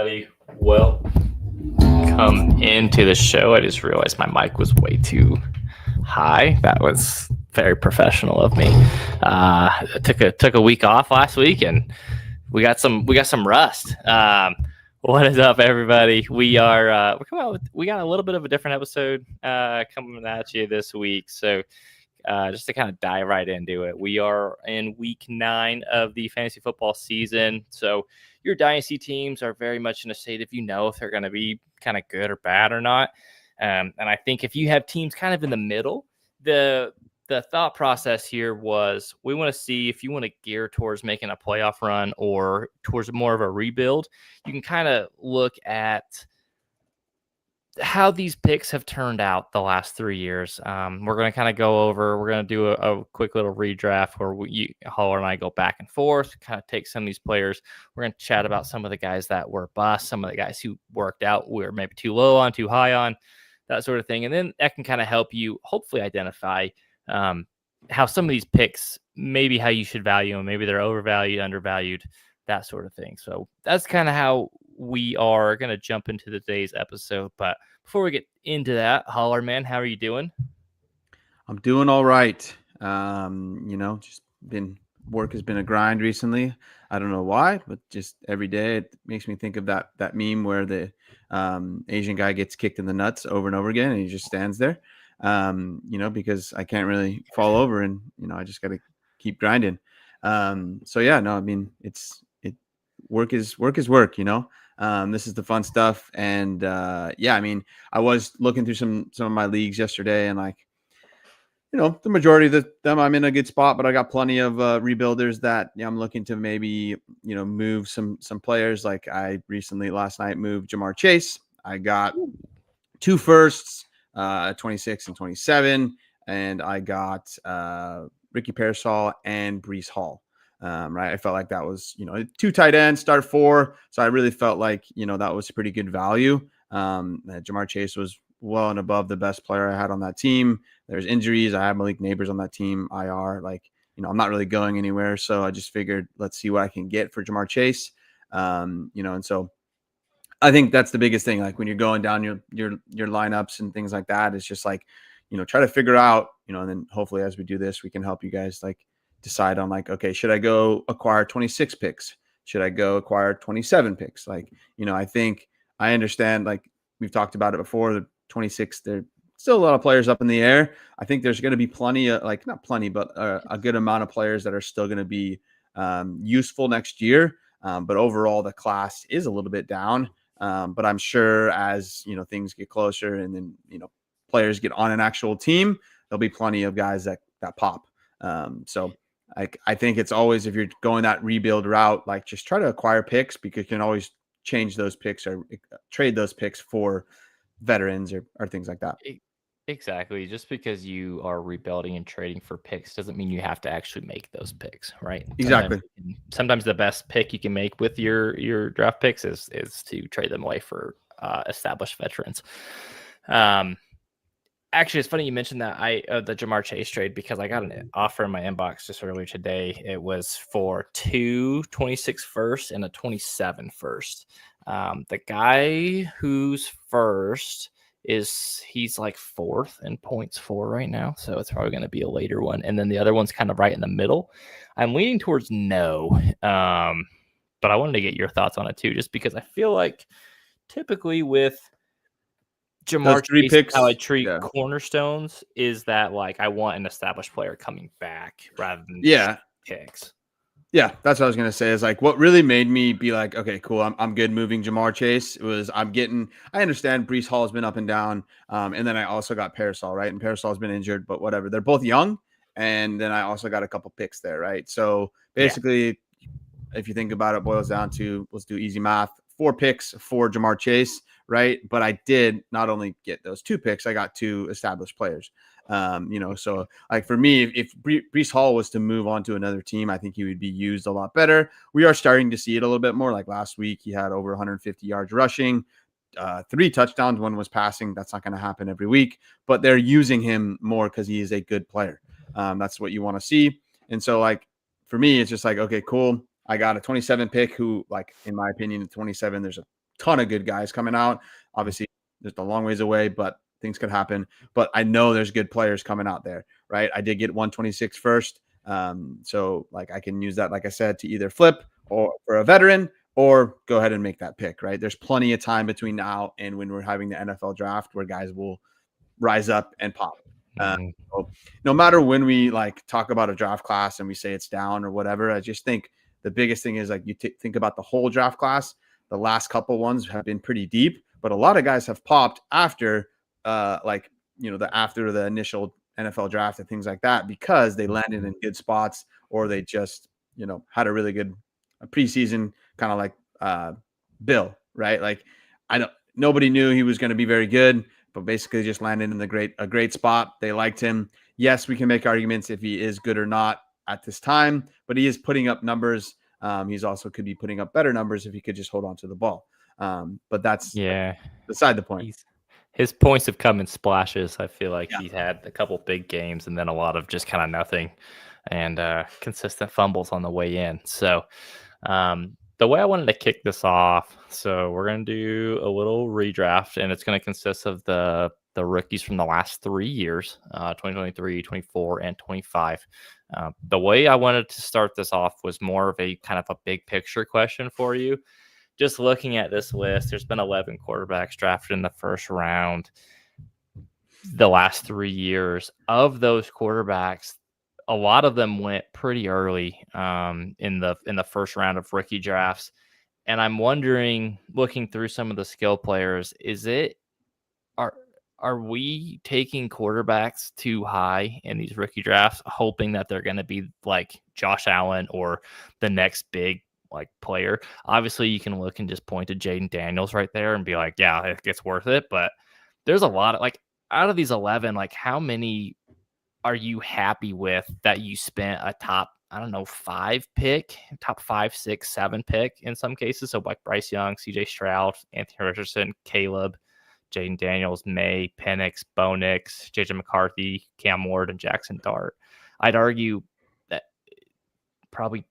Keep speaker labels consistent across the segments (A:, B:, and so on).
A: everybody. Welcome into the show. I just realized my mic was way too high. That was very professional of me. I took a week off last week, and we got some rust. What is up, everybody? We got a little bit of a different episode coming at you this week. So just to kind of dive right into it, we are in week 9 of the fantasy football season. So your dynasty teams are very much in a state if they're going to be kind of good or bad or not. And I think if you have teams kind of in the middle, the thought process here was we want to see if you want to gear towards making a playoff run or towards more of a rebuild. You can kind of look at how these picks have turned out the last 3 years. We're going to kind of we're going to do a quick little redraft where Holler and I go back and forth, kind of take some of these players. We're going to chat about some of the guys that were bust, some of the guys who worked out, we were maybe too low on, too high on, that sort of thing. And then that can kind of help you hopefully identify how some of these picks, maybe how you should value them. Maybe they're overvalued, undervalued, that sort of thing. So that's kind of how we are going to jump into today's episode. But before we get into that, Holler, man, how are you doing?
B: I'm doing all right. Work has been a grind recently. I don't know why, but just every day it makes me think of that meme where the Asian guy gets kicked in the nuts over and over again, and he just stands there. Because I can't really fall over, and I just got to keep grinding. Work is work. This is the fun stuff. And I was looking through some of my leagues yesterday, and the majority of them I'm in a good spot, but I got plenty of rebuilders that I'm looking to maybe, move some players. Like I recently last night moved Jamar Chase. I got 2 firsts, 26 and 27, and I got Ricky Pearsall and Breece Hall. Right. I felt like that was, 2 tight ends, start 4. So I really felt like, that was pretty good value. Jamar Chase was well and above the best player I had on that team. There's injuries. I have Malik Neighbors on that team, IR. I'm not really going anywhere. So I just figured, let's see what I can get for Jamar Chase. And so I think that's the biggest thing. Like when you're going down your lineups and things like that, it's just try to figure out, and then hopefully as we do this, we can help you guys decide on okay, should I go acquire 26 picks? Should I go acquire 27 picks? I think I understand, we've talked about it before, the 26, there's still a lot of players up in the air. I think there's going to be plenty of, not plenty, but a good amount of players that are still going to be useful next year. But overall, the class is a little bit down. But I'm sure as, things get closer and then, players get on an actual team, there'll be plenty of guys that pop. I think it's always, if you're going that rebuild route, just try to acquire picks, because you can always change those picks or trade those picks for veterans or things like that.
A: Exactly. Just because you are rebuilding and trading for picks doesn't mean you have to actually make those picks, right?
B: Exactly.
A: Sometimes the best pick you can make with your draft picks is to trade them away for established veterans. Actually, it's funny you mentioned that the Jamar Chase trade, because I got an offer in my inbox just earlier today. It was for 2 26 first and a 27 first. The guy who's first he's like 4th in points for right now, so it's probably going to be a later one. And then the other one's kind of right in the middle. I'm leaning towards no, but I wanted to get your thoughts on it too, just because I feel like typically with Jamar Chase,
B: picks,
A: how I treat cornerstones is that I want an established player coming back rather than picks.
B: Yeah, that's what I was going to say, is what really made me be okay, cool, I'm good moving Jamar Chase. It was I understand Breece Hall has been up and down. And then I also got Pearsall, right? And Pearsall's been injured, but whatever. They're both young. And then I also got a couple picks there, right? So basically, if you think about it, boils down to, let's do easy math, 4 picks for Jamar Chase, right? But I did not only get those 2 picks, I got 2 established players. So for me, if Breece Hall was to move on to another team, I think he would be used a lot better. We are starting to see it a little bit more. Last week, he had over 150 yards rushing, 3 touchdowns, 1 was passing. That's not going to happen every week, but they're using him more because he is a good player. That's what you want to see. And so for me, it's just okay, cool. I got a 27 pick who, in my opinion, at 27, there's a ton of good guys coming out. Obviously, just a long ways away, but things could happen. But I know there's good players coming out there, right? I did get 126 first. So like I can use that, like I said, to either flip or for a veteran or go ahead and make that pick, right? There's plenty of time between now and when we're having the NFL draft where guys will rise up and pop. So no matter when we like talk about a draft class and we say it's down or whatever, I just think the biggest thing is like you think about the whole draft class. The last couple ones have been pretty deep, but a lot of guys have popped after after the initial NFL draft and things like that because they landed in good spots or they just, had a really good preseason, kind of like Bill, right? Like nobody knew he was going to be very good, but basically just landed in a great spot. They liked him. Yes, we can make arguments if he is good or not at this time, but he is putting up numbers. He's also could be putting up better numbers if he could just hold on to the ball. But that's beside the point.
A: His points have come in splashes. I feel like he's had a couple big games and then a lot of just kind of nothing and consistent fumbles on the way in. So the way I wanted to kick this off, so we're going to do a little redraft, and it's going to consist of the rookies from the last 3 years, 2023, 24, and 25. The way I wanted to start this off was more of a kind of a big picture question for you. Just looking at this list, there's been 11 quarterbacks drafted in the first round the last 3 years. Of those quarterbacks, a lot of them went pretty early in the first round of rookie drafts. And I'm wondering, looking through some of the skill players, are we taking quarterbacks too high in these rookie drafts, hoping that they're going to be like Josh Allen or the next big like player? Obviously, you can look and just point to Jaden Daniels right there and be like, yeah, it's worth it. But there's a lot of like out of these 11, like how many are you happy with that you spent a top, I don't know, 5 pick, top 5, 6, 7 pick in some cases? So like Bryce Young, CJ Stroud, Anthony Richardson, Caleb, Jaden Daniels, May, Penix, Bo Nix, JJ McCarthy, Cam Ward, and Jackson Dart. I'd argue that probably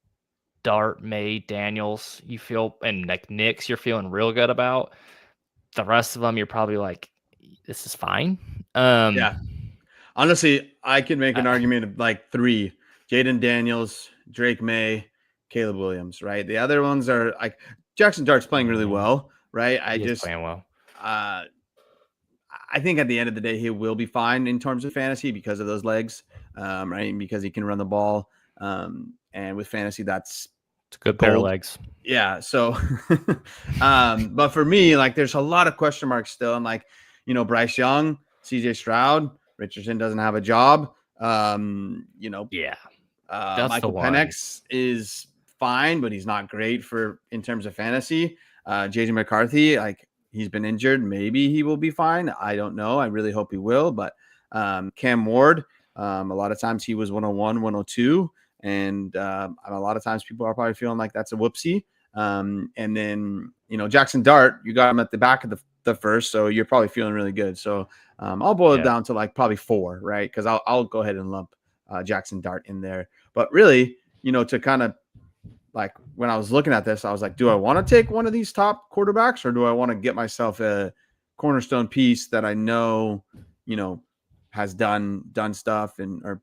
A: Dart, May, Daniels, you feel, and like Nix, you're feeling real good about. The rest of them, you're probably like, this is fine.
B: Yeah. Honestly, I can make an argument of like 3: Jaden Daniels, Drake May, Caleb Williams, right? The other ones are like Jackson Dart's playing really well, right?
A: He's playing well.
B: I think at the end of the day, he will be fine in terms of fantasy because of those legs, right? Because he can run the ball. And with fantasy, it's
A: a good pair of legs.
B: Yeah. So, but for me, like there's a lot of question marks still. And like, Bryce Young, CJ Stroud, Richardson doesn't have a job. Michael Penix is fine, but he's not great in terms of fantasy. JJ McCarthy, like he's been injured. Maybe he will be fine. I don't know. I really hope he will. But Cam Ward, a lot of times he was 101, 102. And a lot of times people are probably feeling like that's a whoopsie. And then, Jackson Dart, you got him at the back of the first, so you're probably feeling really good. So I'll boil it down to like probably 4, right? Because I'll go ahead and lump Jackson Dart in there. But really, to kind of like when I was looking at this, I was like, do I want to take one of these top quarterbacks or do I want to get myself a cornerstone piece that I know, has done stuff and or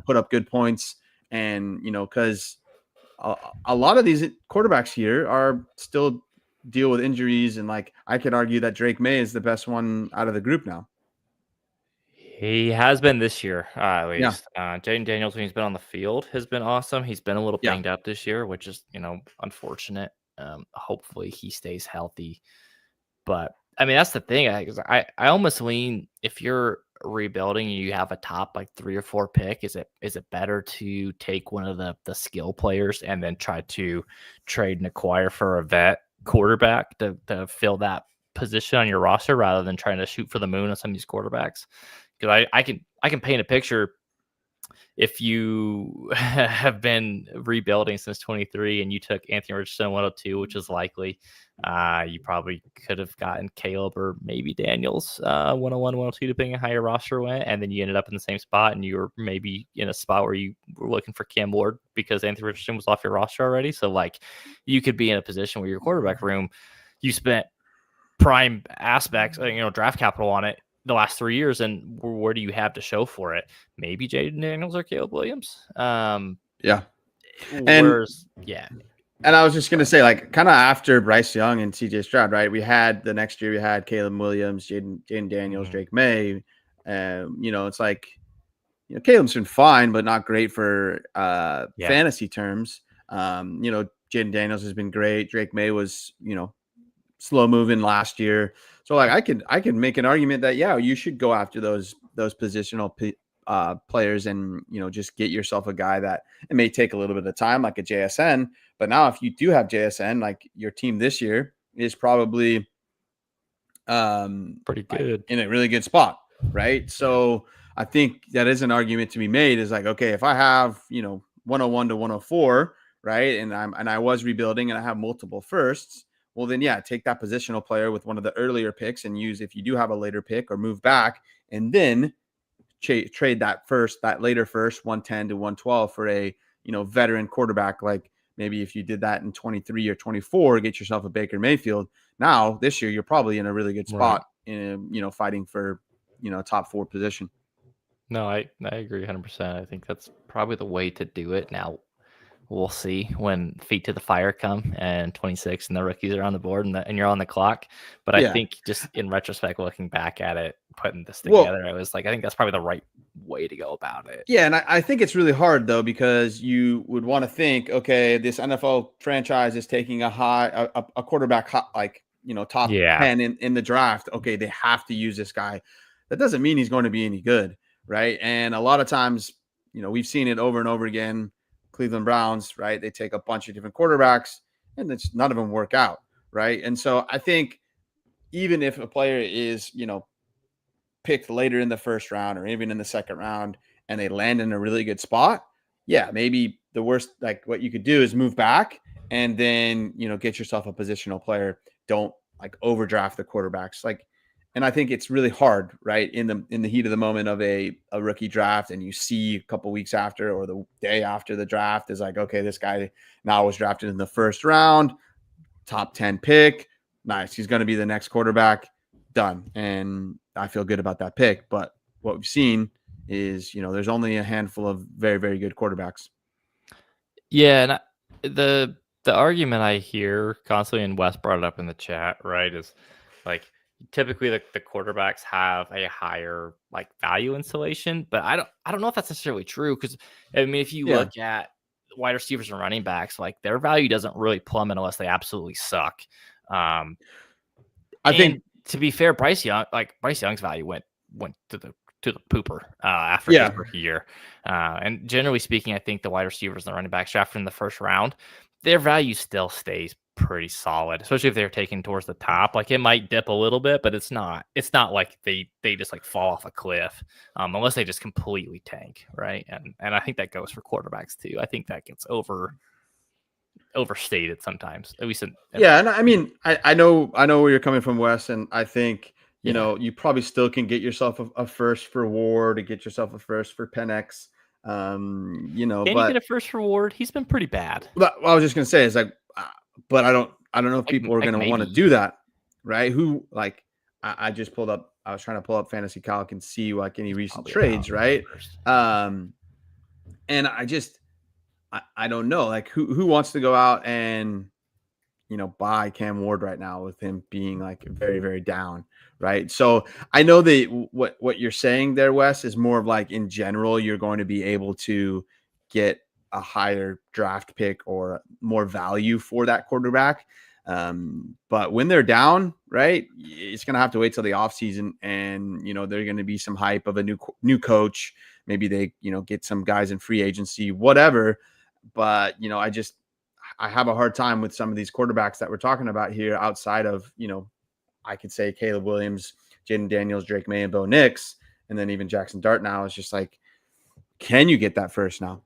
B: put up good points? And, because a lot of these quarterbacks here are still deal with injuries. And like, I could argue that Drake May is the best one out of the group now.
A: He has been this year, at least. Yeah. Jaden Daniels, when he's been on the field, has been awesome. He's been a little banged up this year, which is, unfortunate. Hopefully he stays healthy. But I mean, that's the thing. I almost lean, if you're rebuilding and you have a top like 3 or 4 pick, is it better to take one of the skill players and then try to trade and acquire for a vet quarterback to fill that position on your roster rather than trying to shoot for the moon on some of these quarterbacks? Because I can paint a picture. If you have been rebuilding since 23 and you took Anthony Richardson 102, which is likely, you probably could have gotten Caleb or maybe Daniels 101, 102, depending on how your roster went. And then you ended up in the same spot and you were maybe in a spot where you were looking for Cam Ward because Anthony Richardson was off your roster already. So like you could be in a position where your quarterback room, you spent prime aspects, draft capital on it the last 3 years, and where do you have to show for it? Maybe Jaden Daniels or Caleb Williams.
B: Yeah. And
A: Whereas, yeah.
B: And I was just gonna say, like, kind of after Bryce Young and CJ Stroud, right? We had the next year we had Caleb Williams, Jaden Daniels, Drake May. It's like, Caleb's been fine, but not great for fantasy terms. Jaden Daniels has been great. Drake May was, slow moving last year. So like I could make an argument that you should go after those positional players and just get yourself a guy that it may take a little bit of time, like a JSN. But now if you do have JSN, like your team this year is probably
A: pretty good
B: in a really good spot, right? So I think that is an argument to be made. Is like, okay, if I have 101 to 104, right, and I was rebuilding and I have multiple firsts, well then take that positional player with one of the earlier picks and use, if you do have a later pick, or move back and then trade that later first 110 to 112 for a veteran quarterback. Like maybe if you did that in 23 or 24, get yourself a Baker Mayfield. Now this year you're probably in a really good spot in fighting for top 4 position.
A: No, I agree 100%. I think that's probably the way to do it. Now we'll see when feet to the fire come and 26 and the rookies are on the board and you're on the clock. But I think just in retrospect, looking back at it, putting this together, I was like, I think that's probably the right way to go about it.
B: Yeah. And I think it's really hard though, because you would want to think, okay, this NFL franchise is taking a quarterback, top 10 in the draft. Okay. They have to use this guy. That doesn't mean he's going to be any good. Right. And a lot of times, we've seen it over and over again. Cleveland Browns, right? They take a bunch of different quarterbacks and none of them work out, right? And so I think even if a player is, picked later in the first round or even in the second round and they land in a really good spot, maybe the worst, like what you could do is move back and then, get yourself a positional player. Don't like overdraft the quarterbacks. And I think it's really hard, right, in the heat of the moment of a rookie draft, and you see a couple weeks after or the day after the draft is like, okay, this guy now was drafted in the first round, top 10 pick. Nice. He's going to be the next quarterback. Done. And I feel good about that pick. But what we've seen is, there's only a handful of very, very good quarterbacks.
A: Yeah. And the argument I hear constantly, and Wes brought it up in the chat, right, is like, typically the quarterbacks have a higher like value installation, but I don't know if that's necessarily true, because I mean if you look at wide receivers and running backs, like their value doesn't really plummet unless they absolutely suck. I think, to be fair, Bryce Young's value went to the pooper after his rookie year, and generally speaking, I think the wide receivers and the running backs drafted in the first round, their value still stays pretty solid, especially if they're taken towards the top. Like it might dip a little bit, but it's not like they just like fall off a cliff, unless they just completely tank, right? And I think that goes for quarterbacks too. I think that gets overstated sometimes, at least
B: and I mean I know where you're coming from, Wes, and I think you probably still can get yourself a first for Ward, to get yourself a first for Penix.
A: Can you get a first for Ward? He's been pretty bad.
B: But what I was just gonna say is like, but I don't know if people are going to want to do that, right? Who I just pulled up. I was trying to pull up Fantasy Calc and see like any recent trades, right? And I don't know, like who wants to go out and buy Cam Ward right now with him being like very, very down, right? So I know that what you're saying there, Wes, is more of like in general you're going to be able to get a higher draft pick or more value for that quarterback. But when they're down, right, it's going to have to wait till the offseason, and, there's going to be some hype of a new coach. Maybe they, get some guys in free agency, whatever. But, I have a hard time with some of these quarterbacks that we're talking about here outside of, I could say Caleb Williams, Jaden Daniels, Drake May, and Bo Nix, and then even Jackson Dart now is just like, can you get that first now?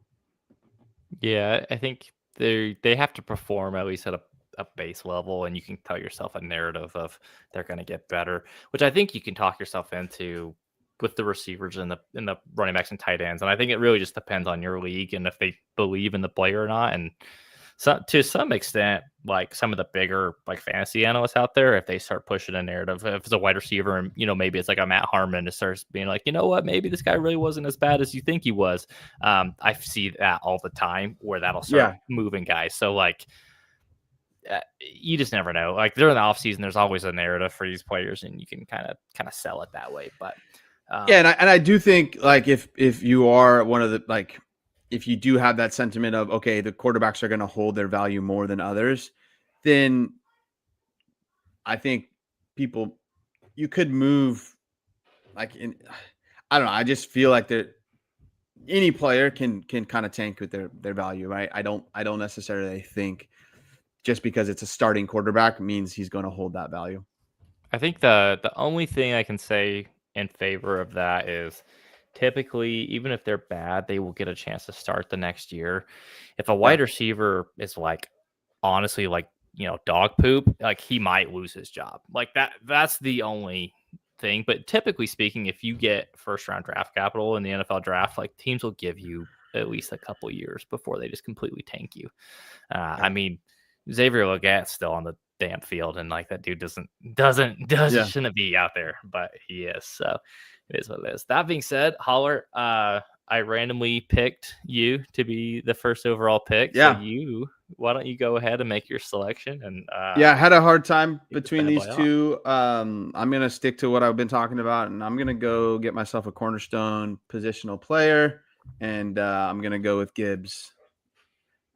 A: Yeah, I think they have to perform at least at a base level, and you can tell yourself a narrative of they're going to get better, which I think you can talk yourself into with the receivers and the running backs and tight ends. And I think it really just depends on your league and if they believe in the player or not. And So to some extent, like some of the bigger like fantasy analysts out there, if they start pushing a narrative, if it's a wide receiver and maybe it's like a Matt Harmon, it starts being like, you know what, maybe this guy really wasn't as bad as you think he was. I see that all the time where that'll start
B: Yeah.
A: moving guys. So like you just never know. Like during the offseason, there's always a narrative for these players, and you can kind of sell it that way. But
B: Yeah, and I do think like if you are one of the like if you do have that sentiment of okay, the quarterbacks are going to hold their value more than others, then I think people you could move like in I don't know. I just feel like that any player can kind of tank with their value, right? I don't necessarily think just because it's a starting quarterback means he's going to hold that value.
A: I think the only thing I can say in favor of that is typically, even if they're bad, they will get a chance to start the next year. If a
B: Yeah.
A: wide receiver is like honestly like dog poop, like he might lose his job. Like that's the only thing. But typically speaking, if you get first round draft capital in the NFL draft, like teams will give you at least a couple years before they just completely tank you. I
B: Yeah.
A: mean, Xavier Legat's still on the damn field, and like that dude doesn't
B: Yeah.
A: shouldn't be out there, but he is. So it is what it is. That being said, Holler, I randomly picked you to be the first overall pick. So
B: Yeah.
A: why don't you go ahead and make your selection and
B: Yeah, I had a hard time
A: kick this
B: between
A: bad
B: these
A: boy off.
B: two. I'm gonna stick to what I've been talking about, and I'm gonna go get myself a cornerstone positional player, and I'm gonna go with Gibbs.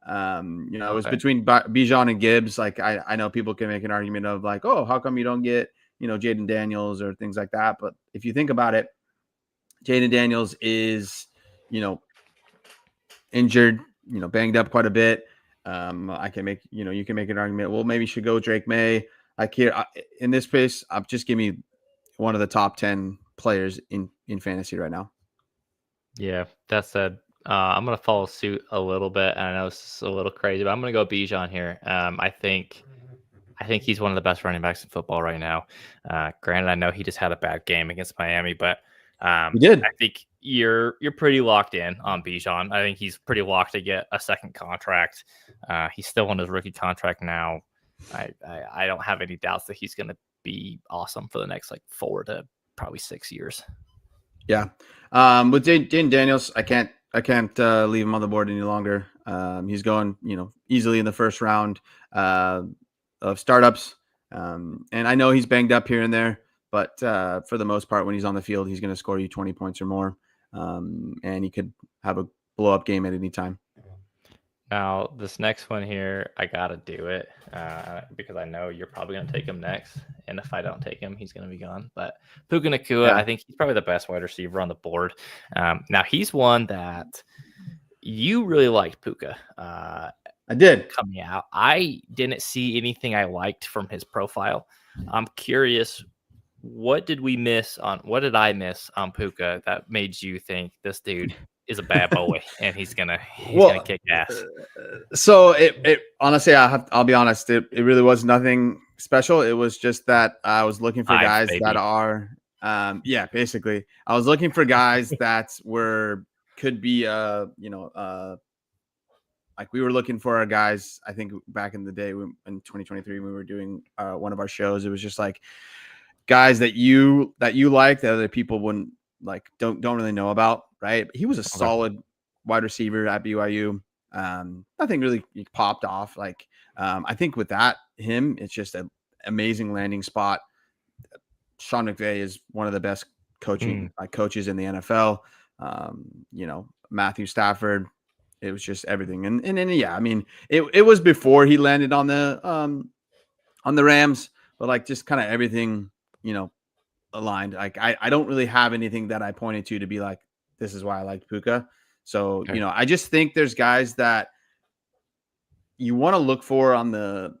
B: It was
A: Okay.
B: between Bijan and Gibbs. Like I know people can make an argument of like, oh, how come you don't get Jaden Daniels or things like that? But if you think about it, Jaden Daniels is injured, banged up quite a bit. I can make, you can make an argument. Well, maybe you should go Drake May. Like here in this space, just give me one of the top 10 players in fantasy right now.
A: Yeah, that said, I'm gonna follow suit a little bit, and I know it's a little crazy, but I'm gonna go Bijan here. I think he's one of the best running backs in football right now. Granted, I know he just had a bad game against Miami, but
B: He did.
A: I think you're pretty locked in on Bijan. I think he's pretty locked to get a second contract. He's still on his rookie contract now. I don't have any doubts that he's going to be awesome for the next like 4 to probably 6 years.
B: Yeah. With Jaden Daniels, I can't leave him on the board any longer. He's going, easily in the first round of startups. And I know he's banged up here and there, but for the most part, when he's on the field, he's going to score you 20 points or more. And he could have a blow up game at any time.
A: Now, this next one here, I got to do it because I know you're probably going to take him next. And if I don't take him, he's going to be gone. But Puka Nacua,
B: Yeah.
A: I think he's probably the best wide receiver on the board. Now, he's one that you really liked, Puka.
B: I did.
A: Coming out. I didn't see anything I liked from his profile. I'm curious, what did I miss on Puka that made you think this dude is a bad boy and he's gonna kick ass?
B: So it honestly, I'll be honest, it really was nothing special. It was just that I was looking for guys that are basically I was looking for guys that could be like we were looking for our guys. I think back in the day in 2023 when we were doing one of our shows, it was just like guys that you like that other people wouldn't like don't really know about, right? He was a solid wide receiver at BYU. Nothing really popped off. Like I think with him, it's just an amazing landing spot. Sean McVay is one of the best coaches in the NFL. Matthew Stafford. It was just everything. And then I mean, it was before he landed on the Rams, but like just kind of everything, aligned. Like I don't really have anything that I pointed to be like, this is why I liked Puka. So, I just think there's guys that you want to look for on the,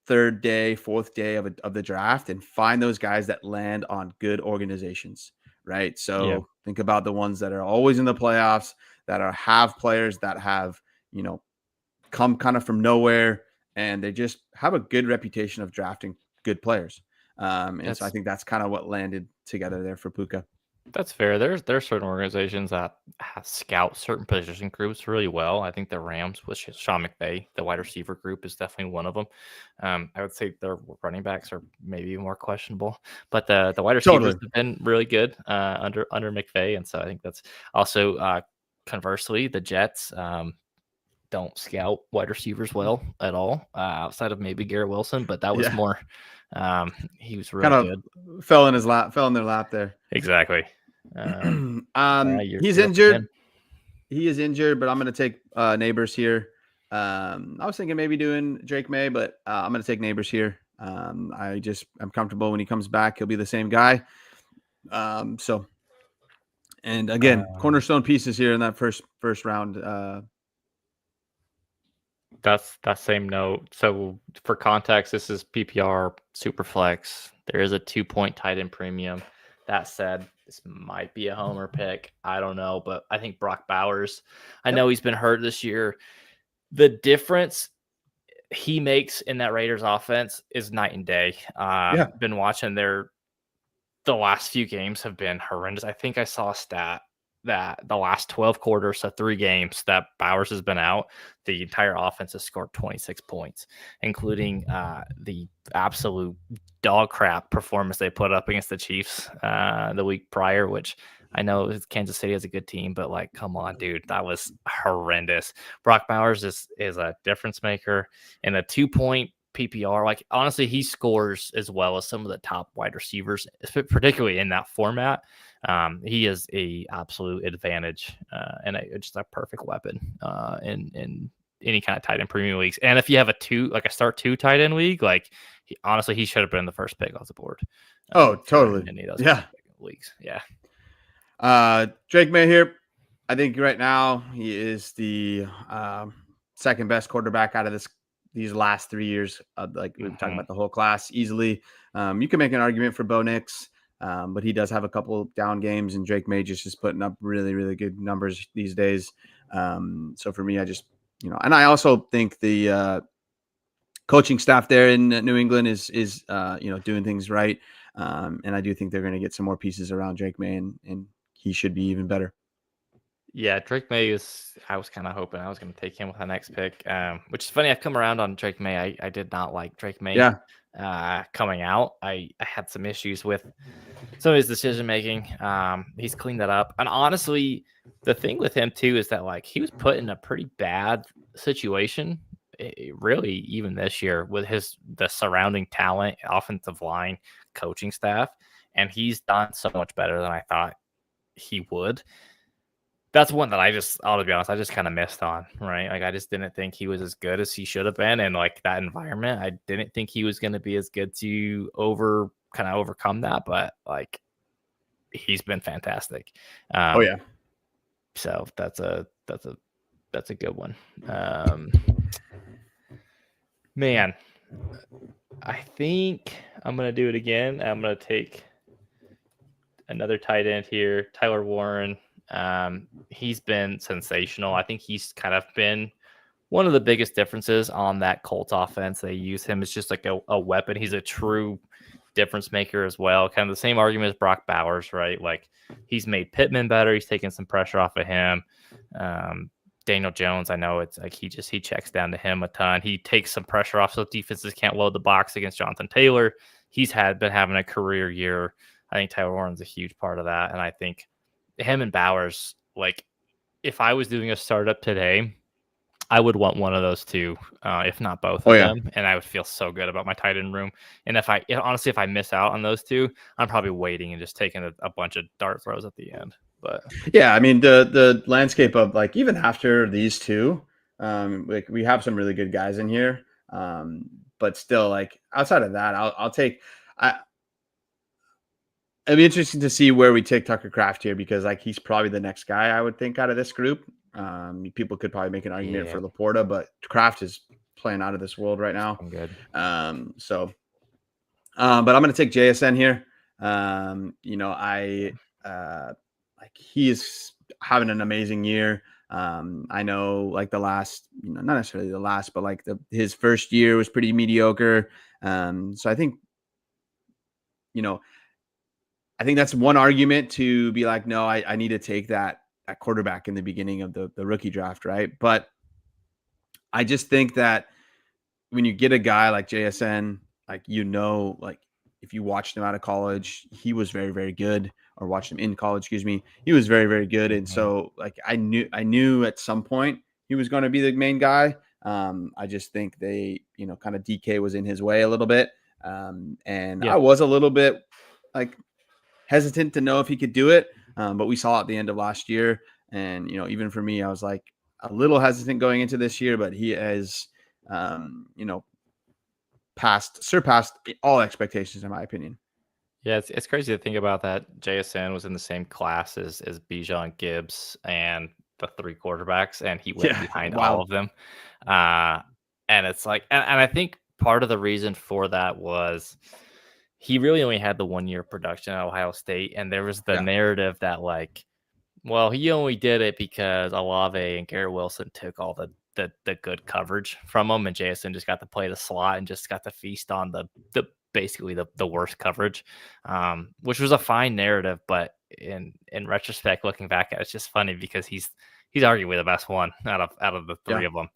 B: third day, fourth day of the draft and find those guys that land on good organizations. Right. So think about the ones that are always in the playoffs, that have players that have, come kind of from nowhere, and they just have a good reputation of drafting good players. So I think that's kind of what landed together there for Puka.
A: That's fair. There's certain organizations that scout certain position groups really well. I think the Rams with Sean McVay, the wide receiver group is definitely one of them. I would say their running backs are maybe more questionable, but the wide receivers
B: Totally.
A: have been really good under McVay, and so I think that's also conversely the Jets. Don't scout wide receivers well at all, outside of maybe Garrett Wilson, but that was
B: Yeah.
A: more. He was
B: Kind
A: really
B: of
A: good.
B: fell in their lap there.
A: Exactly.
B: He's
A: You're up again.
B: injured. He is injured, but I'm going to take Neighbors here. I was thinking maybe doing Drake May, but I'm going to take Neighbors here. I'm comfortable when he comes back. He'll be the same guy. So, and again, cornerstone pieces here in that first round.
A: That's that same note. So for context, this is PPR Superflex. There is a 2-point tight end premium. That said, this might be a homer pick. I don't know, but I think Brock Bowers. I know he's been hurt this year. The difference he makes in that Raiders offense is night and day. Been watching the last few games have been horrendous. I think I saw a stat that the last 12 quarters, so 3 games that Bowers has been out, the entire offense has scored 26 points, including the absolute dog crap performance they put up against the Chiefs the week prior, which I know Kansas City has a good team, but like, come on, dude, that was horrendous. Brock Bowers is a difference maker in a 2-point PPR. Like, honestly, he scores as well as some of the top wide receivers, particularly in that format. He is a absolute advantage and just a perfect weapon in any kind of tight end premium leagues. And if you have a start 2 tight end league, like honestly, he should have been the first pick off the board.
B: Totally.
A: In any of those leagues. Yeah.
B: Drake May here. I think right now he is the second best quarterback out of these last 3 years. Like we were talking about the whole class easily. You can make an argument for Bo Nix, but he does have a couple down games, and Drake May just is putting up really, really good numbers these days. So for me, I just, and I also think the coaching staff there in New England is doing things right. And I do think they're going to get some more pieces around Drake May, and he should be even better.
A: Yeah, Drake May I was kind of hoping I was going to take him with the next pick, which is funny. I've come around on Drake May. I did not like Drake May coming out. I had some issues with some of his decision making. He's cleaned that up. And honestly, the thing with him too is that like he was put in a pretty bad situation, really, even this year with the surrounding talent, offensive line, coaching staff, and he's done so much better than I thought he would. That's one that I'll be honest, I just kind of missed on, right? Like, I just didn't think he was as good as he should have been. And like that environment, I didn't think he was going to be as good to overcome that. But like, he's been fantastic. So that's a good one. Man, I think I'm going to do it again. I'm going to take another tight end here, Tyler Warren. He's been sensational. I think he's kind of been one of the biggest differences on that Colts offense. They use him as just like a weapon. He's a true difference maker as well. Kind of the same argument as Brock Bowers, right? Like, he's made Pittman better. He's taken some pressure off of him. Daniel Jones, I know it's like he checks down to him a ton. He takes some pressure off so defenses can't load the box against Jonathan Taylor. He's been having a career year. I think Tyler Warren's a huge part of that. And I think him and Bowers, like, if I was doing a startup today, I would want one of those two, if not both of them, and I would feel so good about my tight end room. And if I miss out on those two, I'm probably waiting and just taking a bunch of dart throws at the end. But
B: yeah, I mean the landscape of like even after these two, like we have some really good guys in here, but still like outside of that, I'll take. It'd be interesting to see where we take Tucker Kraft here because like he's probably the next guy I would think out of this group. People could probably make an argument for Laporta, but Kraft is playing out of this world right now.
A: Good.
B: But I'm going to take JSN here. Like he is having an amazing year. I know like the last, not necessarily the last, but like his first year was pretty mediocre. So I think, I think that's one argument to be like, no, I need to take that quarterback in the beginning of the rookie draft, right? But I just think that when you get a guy like JSN, like, like if you watched him out of college, he was very, very good, or watched him in college, excuse me, he was very, very good. And so like I knew at some point he was going to be the main guy. I just think they, kind of DK was in his way a little bit. And
A: Yeah.
B: I was a little bit like hesitant to know if he could do it. But we saw at the end of last year. And, even for me, I was like a little hesitant going into this year, but he has, surpassed all expectations, in my opinion.
A: Yeah, it's crazy to think about that. JSN was in the same class as Bijan, Gibbs, and the 3 quarterbacks, and he went
B: Yeah,
A: behind all
B: wild.
A: of them. And it's like, and I think part of the reason for that was he really only had the 1 year production at Ohio State, and there was the
B: Yeah,
A: narrative that like, well, he only did it because Olave and Garrett Wilson took all the good coverage from him, and Jason just got to play the slot and just got to feast on the basically the worst coverage, which was a fine narrative. But in retrospect, looking back at it, it's just funny because he's arguably the best one out of the 3
B: yeah,
A: of them.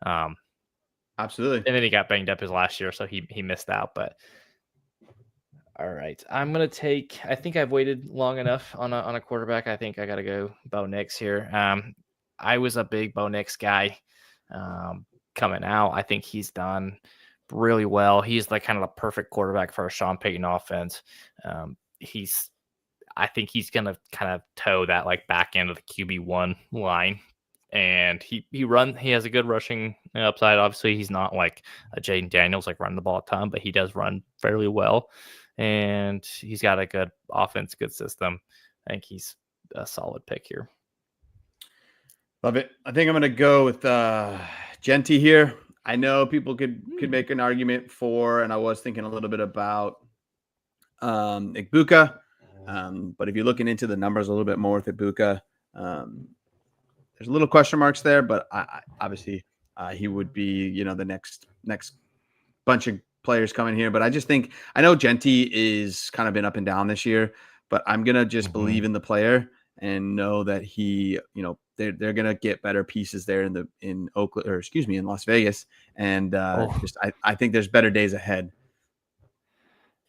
A: Um,
B: absolutely.
A: and then he got banged up his last year, so he missed out. But all right, I'm gonna take. I think I've waited long enough on a quarterback. I think I gotta go Bo Nix here. I was a big Bo Nix guy coming out. I think he's done really well. He's like kind of the perfect quarterback for a Sean Payton offense. I think he's gonna kind of toe that like back end of the QB1 line. And he has a good rushing upside. Obviously, he's not like a Jaden Daniels, like running the ball a ton, but he does run fairly well. And he's got a good offense, good system. I think he's a solid pick here.
B: Love it. I think I'm going to go with Genty here. I know people could make an argument for, and I was thinking a little bit about Igbukah. But if you're looking into the numbers a little bit more with Igbukah, there's a little question marks there, but I obviously he would be, the next bunch of players coming here. But I just think, I know Genty is kind of been up and down this year, but I'm going to just believe in the player and know that he, they're going to get better pieces there in Oakland, or excuse me, in Las Vegas. And I think there's better days ahead.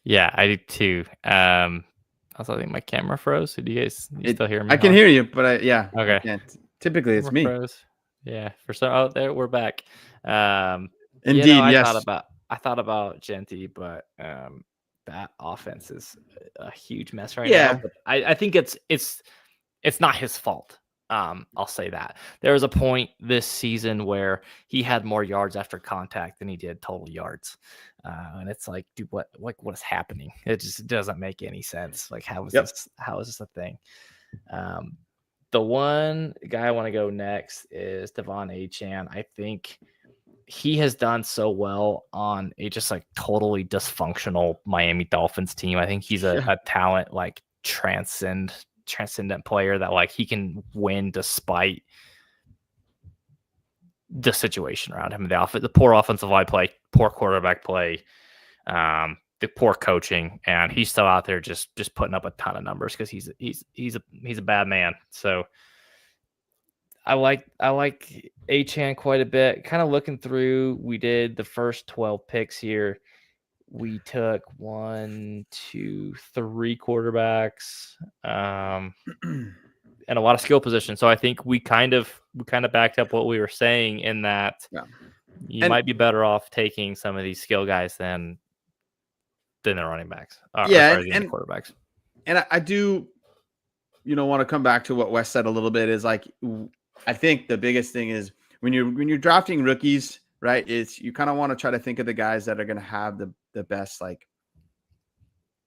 A: Yeah, I do too. Also, I think my camera froze. So do you guys still hear me?
B: I can hear you, but
A: okay.
B: I can't. Typically it's me.
A: Froze. Yeah, for some. Oh, there we're back.
B: Indeed,
A: I
B: yes.
A: thought about Genty, but that offense is a huge mess right now. But I think it's not his fault. I'll say that. There was a point this season where he had more yards after contact than he did total yards. And it's like, dude, what is happening? It just doesn't make any sense. Like, how is this a thing? The one guy I want to go next is Devon Achane. I think he has done so well on a just like totally dysfunctional Miami Dolphins team. I think he's a talent, like transcendent player that like he can win despite the situation around him. The poor offensive line play, poor quarterback play, the poor coaching, and he's still out there just putting up a ton of numbers because he's a bad man. So I like Achane quite a bit. Kind of looking through, we did the first 12 picks here. We took 1, 2, 3 quarterbacks, and a lot of skill positions. So I think we kind of backed up what we were saying in that you might be better off taking some of these skill guys than the running backs.
B: And
A: the quarterbacks.
B: And I do, want to come back to what Wes said a little bit is like, I think the biggest thing is when you're drafting rookies, right? It's you kind of want to try to think of the guys that are going to have the best like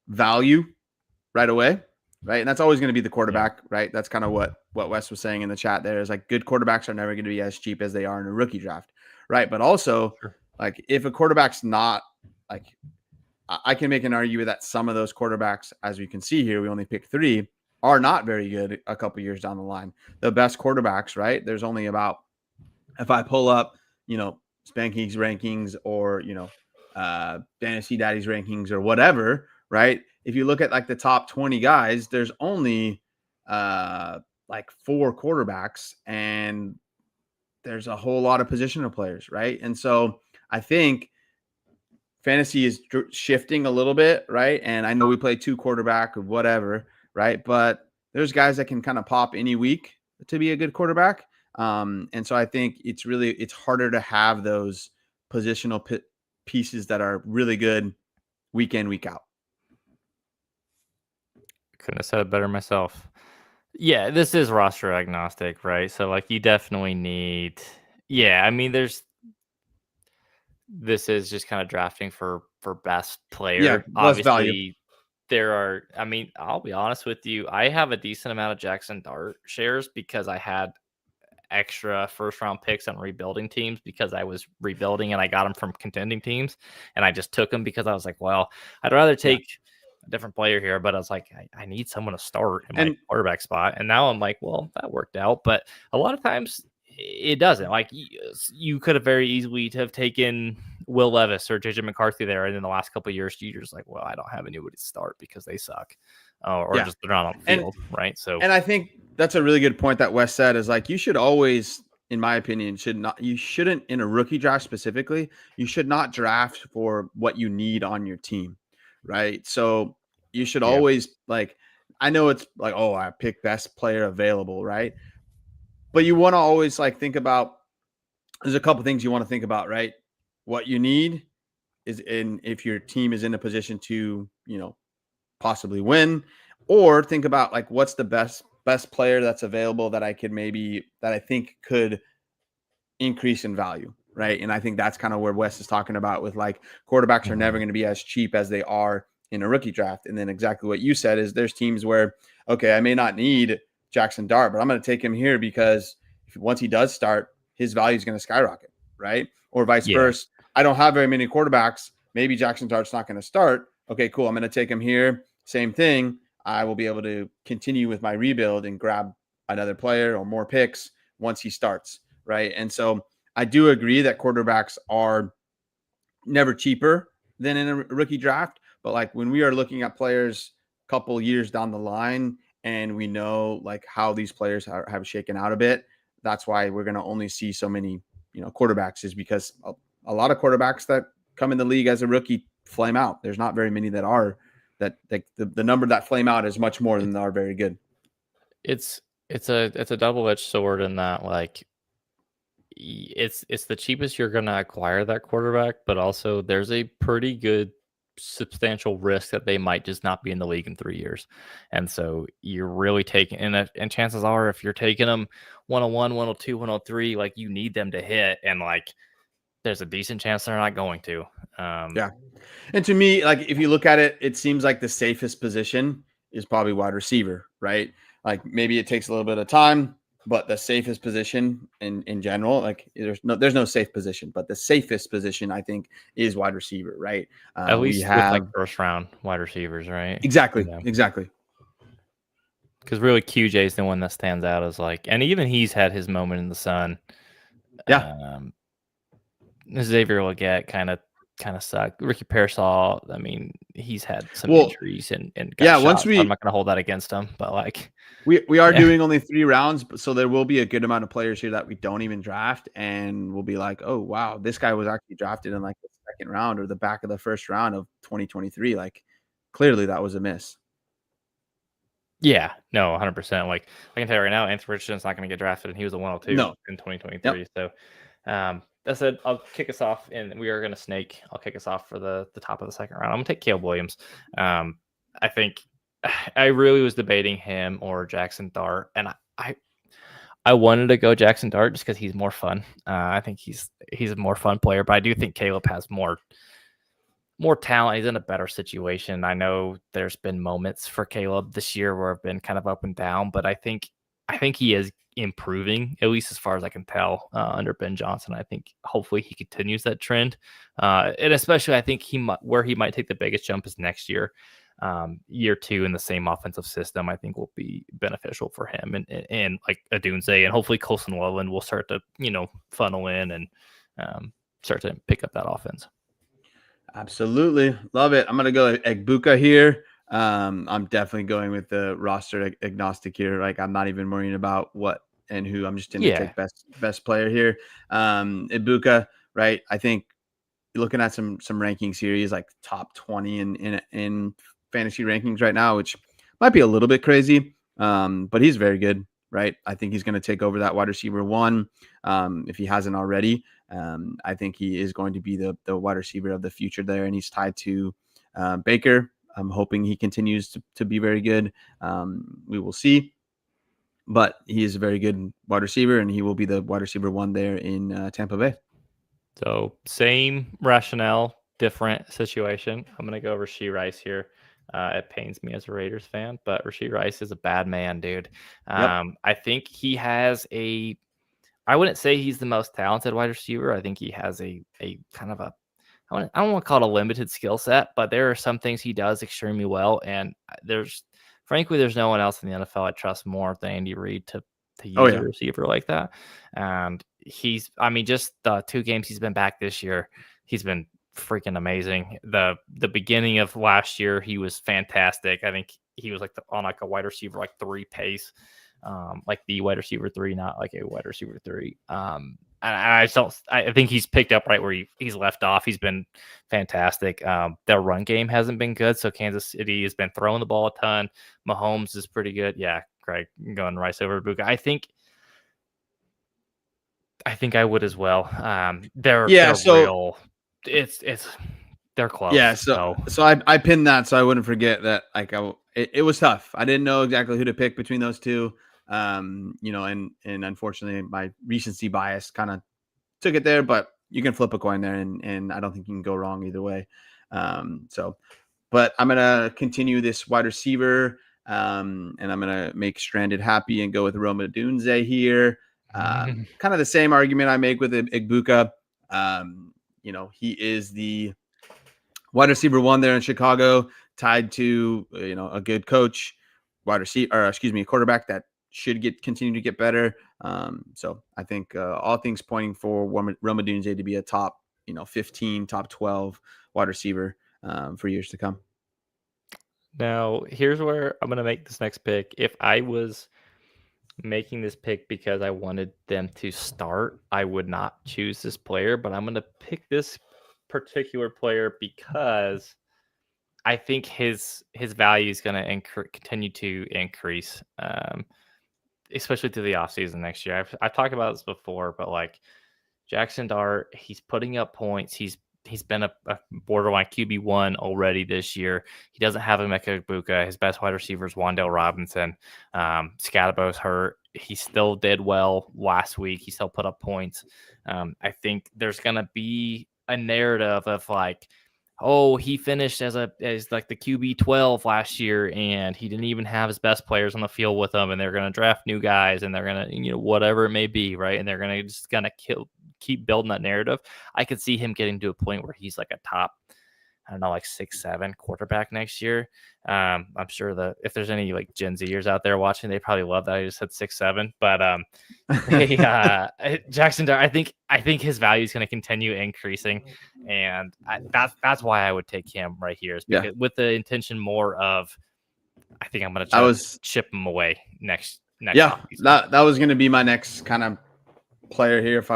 B: value right away, right? And that's always going to be the quarterback, right? That's kind of what Wes was saying in the chat there is like good quarterbacks are never going to be as cheap as they are in a rookie draft, right? But also like if a quarterback's not like, I can make an argument that some of those quarterbacks, as we can see here, we only picked 3, are not very good a couple years down the line. The best quarterbacks, right? There's only about, if I pull up, Spanky's rankings or, Dynasty Daddy's rankings or whatever, right? if you look at like the top 20 guys, there's only like 4 quarterbacks, and there's a whole lot of positional players, right? And so I think fantasy is shifting a little bit, right? And I know we play 2 quarterback or whatever, right? But there's guys that can kind of pop any week to be a good quarterback. And so I think it's harder to have those positional pieces that are really good week in, week out.
A: Couldn't have said it better myself. Yeah, this is roster agnostic, right? So like you definitely need. Yeah, I mean, this is just kind of drafting for best
B: Yeah,
A: player.
B: less value.
A: Obviously, there are. I mean, I'll be honest with you. I have a decent amount of Jackson Dart shares because I had extra first round picks on rebuilding teams because I was rebuilding and I got them from contending teams, and I just took them because I was like, well, I'd rather take a different player here, but I was like, I need someone to start in my quarterback spot, and now I'm like, well, that worked out, but a lot of times it doesn't. Like you could have very easily have taken Will Levis or JJ McCarthy there, and in the last couple of years, you're just like, well, I don't have anybody to start because they suck, or just they're not on the field, right? So,
B: and I think that's a really good point that Wes said is like you should always, in my opinion, you shouldn't in a rookie draft specifically, you should not draft for what you need on your team, right? So you should always like, I know it's like, oh, I pick best player available, right? But you want to always like think about, there's a couple things you want to think about, right? What you need is if your team is in a position to, possibly win, or think about like what's the best player that's available that I think could increase in value, right? And I think that's kind of where Wes is talking about with like quarterbacks are never going to be as cheap as they are in a rookie draft. And then exactly what you said is there's teams where, okay, I may not need Jackson Dart, but I'm going to take him here because once he does start, his value is going to skyrocket, right? Or vice versa. I don't have very many quarterbacks. Maybe Jackson Dart's not going to start. Okay, cool. I'm going to take him here. Same thing. I will be able to continue with my rebuild and grab another player or more picks once he starts, right? And so I do agree that quarterbacks are never cheaper than in a rookie draft. But like when we are looking at players a couple years down the line and we know like how these players have shaken out a bit, that's why we're going to only see so many, quarterbacks, is because a lot of quarterbacks that come in the league as a rookie flame out. There's not very many that are that the number that flame out is much more than are very good.
A: It's a double-edged sword in that like it's the cheapest you're going to acquire that quarterback, but also there's a pretty good substantial risk that they might just not be in the league in 3 years. And so you're really taking, and chances are if you're taking them 101, 102, 103, like you need them to hit, and like there's a decent chance they're not going to.
B: Yeah. And to me, like if you look at it, it seems like the safest position is probably wide receiver, right? Like maybe it takes a little bit of time, but the safest position in general, like there's no safe position, but the safest position I think is wide receiver, right?
A: At least with like first round wide receivers, right?
B: Exactly. Exactly.
A: Because really QJ is the one that stands out as like, and even he's had his moment in the sun.
B: Yeah.
A: Xavier Legette kind of sucked. Ricky Pearsall, I mean, he's had some injuries and got shot, so I'm not going to hold that against him. But like,
B: we are doing only 3 rounds, so there will be a good amount of players here that we don't even draft, and we'll be like, oh wow, this guy was actually drafted in like the second round or the back of the first round of 2023. Like, clearly that was a miss.
A: Yeah, no, 100%. Like I can tell you right now, Anthony Richardson's not going to get drafted, and he was a 102 in 2023. Yep. So. That said, I'll kick us off, and we are going to snake. I'll kick us off for the top of the second round. I'm going to take Caleb Williams. I think I really was debating him or Jackson Dart, and I wanted to go Jackson Dart just because he's more fun. I think he's a more fun player, but I do think Caleb has more talent. He's in a better situation. I know there's been moments for Caleb this year where I've been kind of up and down, but I think he is improving, at least as far as I can tell, under Ben Johnson. I think hopefully he continues that trend, and especially I think where he might take the biggest jump is next year. Year 2 in the same offensive system, I think will be beneficial for him and like Adunze, and hopefully Colson Loveland will start to funnel in and start to pick up that offense.
B: Absolutely. Love it. I'm going to go Egbuka here. I'm definitely going with the roster agnostic here. Like I'm not even worrying about what and who. I'm just going to
A: Yeah.
B: take best player here. Ibuka, right? I think looking at some rankings here, he's like top 20 in fantasy rankings right now, which might be a little bit crazy. But he's very good, right? I think he's going to take over that wide receiver one if he hasn't already. I think he is going to be the wide receiver of the future there, and he's tied to Baker. I'm hoping he continues to be very good. We will see. But he is a very good wide receiver, and he will be the wide receiver one there in Tampa Bay.
A: So same rationale, different situation. I'm gonna go Rashee Rice here. It pains me as a Raiders fan, but Rashee Rice is a bad man, dude.
B: Yep.
A: I think he has a. I wouldn't say he's the most talented wide receiver. I think he has a kind of a. I don't want to call it a limited skill set, but there are some things he does extremely well, and frankly, there's no one else in the NFL I trust more than Andy Reid to
B: Oh
A: use a
B: yeah.
A: receiver like that. And I mean, just the 2 games he's been back this year, he's been freaking amazing. The beginning of last year, he was fantastic. I think he was like on like a wide receiver like 3 pace, like the wide receiver 3, not like a wide receiver 3. I think he's picked up right where he's left off. He's been fantastic. Their run game hasn't been good, so Kansas City has been throwing the ball a ton. Mahomes is pretty good. Yeah, Greg going Rice over Buka. I think I would as well.
B: Yeah.
A: They're
B: So
A: real. It's they're
B: yeah.
A: close.
B: So
A: So
B: so I pinned that so I wouldn't forget that. Like it was tough. I didn't know exactly who to pick between those two. And unfortunately, my recency bias kind of took it there. But you can flip a coin there, and I don't think you can go wrong either way. But I'm gonna continue this wide receiver. And I'm gonna make Stranded happy and go with Roma Dunze here. Kind of the same argument I make with Igbuka. He is the wide receiver one there in Chicago, tied to a good coach, wide receiver, or excuse me, a quarterback that should continue to get better. So I think all things pointing for Roma Dunze to be a top 15, top 12 wide receiver for years to come.
A: now here's where I'm gonna make this next pick. If I was making this pick because I wanted them to start, I would not choose this player, but I'm going to pick this particular player because I think his value is going to continue to increase, especially through the offseason next year. I've talked about this before, but like Jackson Dart, he's putting up points. He's been a borderline QB1 already this year. He doesn't have Emeka Egbuka. His best wide receiver is Wandale Robinson. Scadabo's hurt. He still did well last week. He still put up points. I think there's going to be a narrative of like, oh, he finished as like the QB 12 last year, and he didn't even have his best players on the field with him, and they're going to draft new guys, and they're going to whatever it may be, right? And they're going to just kind of keep building that narrative. I could see him getting to a point where he's like a top, I don't know, like 6-7 quarterback next year. I'm sure that if there's any like Gen Zers out there watching, they probably love that I just said 6-7. But Jackson Dart, I think his value is going to continue increasing, and that's why I would take him right here, is because with the intention more of, I think I'm going to chip him away next.
B: Yeah, that was going to be my next kind of player here if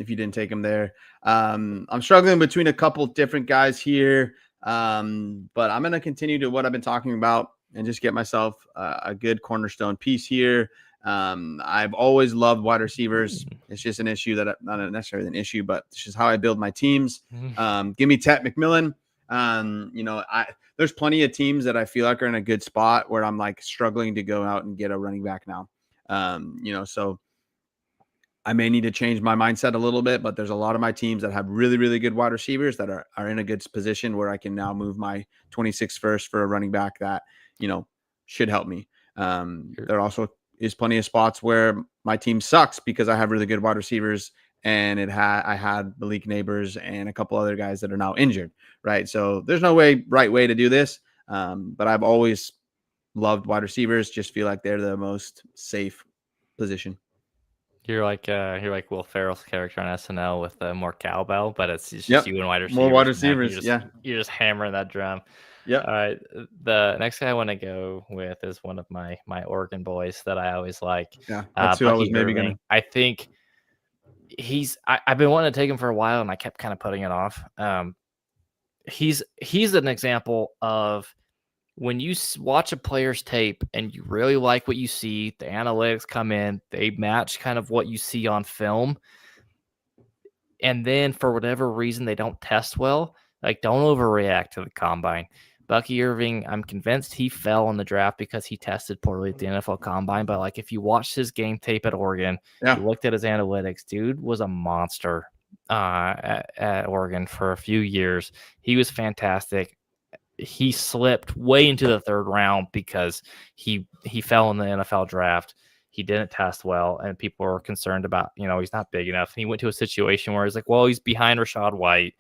B: you didn't take him there. I'm struggling between a couple different guys here, but I'm going to continue to what I've been talking about and just get myself a good cornerstone piece here. I've always loved wide receivers. It's just an issue not necessarily an issue, but it's just how I build my teams. Give me Tet McMillan. There's plenty of teams that I feel like are in a good spot where I'm like struggling to go out and get a running back now. So I may need to change my mindset a little bit, but there's a lot of my teams that have really, really good wide receivers that are in a good position where I can now move my 26 first for a running back that, should help me. There also is plenty of spots where my team sucks because I have really good wide receivers, and I had Malik Neighbors and a couple other guys that are now injured, right? So there's no right way to do this. But I've always loved wide receivers, just feel like they're the most safe position.
A: You're like Will Ferrell's character on SNL with more cowbell, but it's just you and wide receivers.
B: More wide receivers.
A: You're just hammering that drum.
B: Yeah.
A: All right. The next guy I want to go with is one of my Oregon boys that I always like,
B: Yeah. That's who I was
A: Bucky
B: maybe
A: Irving.
B: gonna.
A: I think I've been wanting to take him for a while, and I kept kind of putting it off. He's an example of when you watch a player's tape and you really like what you see, the analytics come in, they match kind of what you see on film, and then for whatever reason they don't test well, like don't overreact to the combine. Bucky Irving, I'm convinced he fell in the draft because he tested poorly at the NFL combine. But like if you watched his game tape at Oregon,
B: Yeah.
A: you looked at his analytics, dude was a monster at Oregon for a few years. He was fantastic. He slipped way into the third round because he fell in the NFL draft. He didn't test well, and people were concerned about, he's not big enough. And he went to a situation where he's like, well, he's behind Rashad White,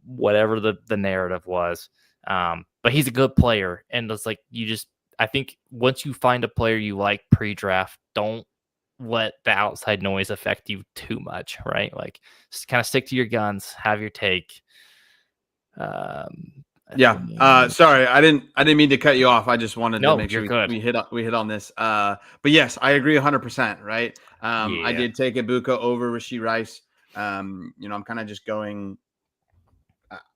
A: whatever the narrative was. But he's a good player, and it's like I think once you find a player you like pre-draft, don't let the outside noise affect you too much, right? Like just kind of stick to your guns, have your take.
B: Yeah. Sorry, I didn't mean to cut you off. I just wanted to
A: No,
B: make
A: you're
B: sure
A: good.
B: we hit on this. But yes, I agree 100%. Right. I
A: Yeah.
B: did take Ibuka over Rasheed Rice. I'm kind of just going.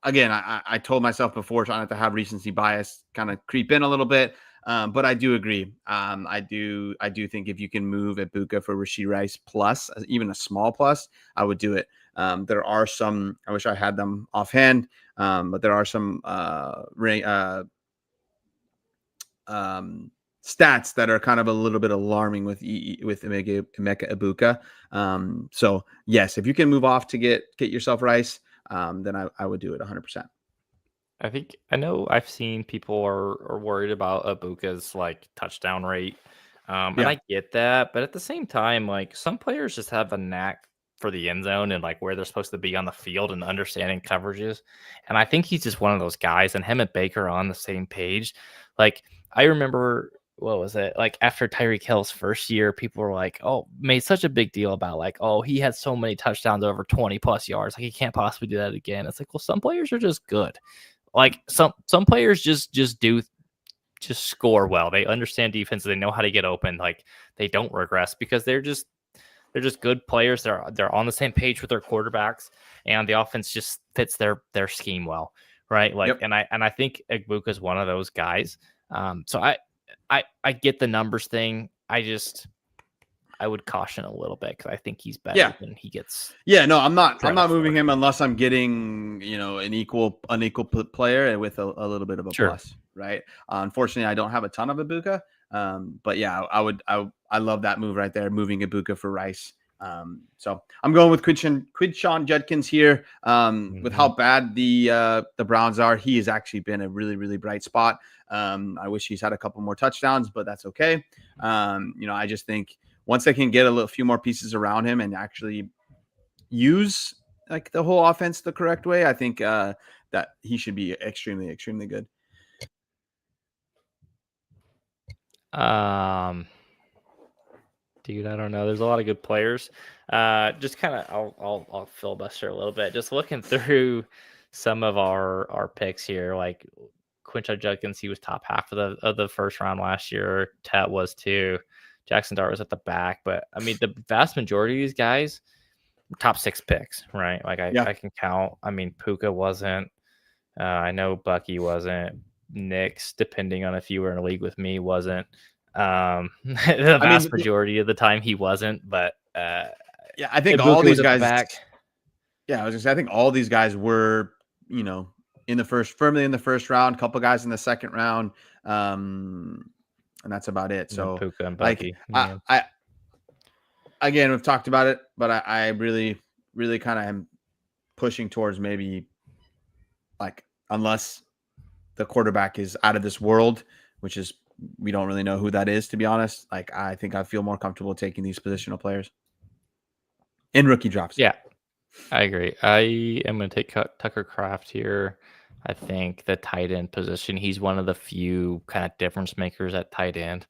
B: Again, I told myself before trying not to have recency bias kind of creep in a little bit. But I do agree. I do think if you can move Ibuka for Rasheed Rice plus, even a small plus, I would do it. There are some. I wish I had them offhand. But there are some stats that are kind of a little bit alarming with Emeka Ibuka. So yes, if you can move off to get yourself Rice, then I would do it 100%.
A: I know I've seen people are worried about Ibuka's like touchdown rate. And
B: Yeah,
A: I get that, but at the same time, like some players just have a knack for the end zone and like where they're supposed to be on the field and understanding coverages. And I think he's just one of those guys, and him and Baker are on the same page. Like I remember, what was it? Like after Tyreek Hill's first year, people were like, oh, made such a big deal about like, oh, he had so many touchdowns over 20 plus yards. Like he can't possibly do that again. It's like, well, some players are just good. Like some players just score well. They understand defense. They know how to get open. Like they don't regress because they're just good players. They're on the same page with their quarterbacks, and the offense just fits their scheme well, right? Like,
B: yep,
A: and I think Egbuka is one of those guys. So I get the numbers thing. I would caution a little bit because I think he's better
B: yeah.
A: than he gets
B: Yeah, no, I'm
A: credit
B: not moving
A: for.
B: him unless I'm getting an unequal player with a little bit of a
A: Sure.
B: plus, right? Unfortunately, I don't have a ton of Ibuka, but yeah, I love that move right there, moving Ibuka for Rice. So I'm going with Quidshawn Judkins here. With how bad the Browns are, he has actually been a really really bright spot. I wish he's had a couple more touchdowns, but that's okay. I just think once they can get a few more pieces around him and actually use like the whole offense the correct way, I think that he should be extremely, extremely good.
A: Dude, I don't know. There's a lot of good players. Just kind of, I'll filibuster a little bit. Just looking through some of our picks here, like Quinton Judkins, he was top half of the first round last year. Tet was too. Jackson Dart was at the back, but I mean the vast majority of these guys top 6 picks, right? Like
B: Yeah,
A: I can count. I mean Puka wasn't. I know Bucky wasn't. Nick's, depending on if you were in a league with me, wasn't. The
B: I mean,
A: vast majority of the time he wasn't, but
B: yeah, I think all
A: Ibuka
B: these
A: was at the
B: guys.
A: back.
B: Yeah, I was gonna say I think all these guys were firmly in the first round. Couple guys in the second round, and that's about it. So
A: Puka and
B: like
A: Bucky.
B: I again we've talked about it, but I really really kind of am pushing towards maybe like unless the quarterback is out of this world, which is we don't really know who that is, to be honest. Like I think I feel more comfortable taking these positional players in rookie drafts.
A: Yeah, I agree. I am going to take Tucker Kraft here. I think the tight end position, he's one of the few kind of difference makers at tight end.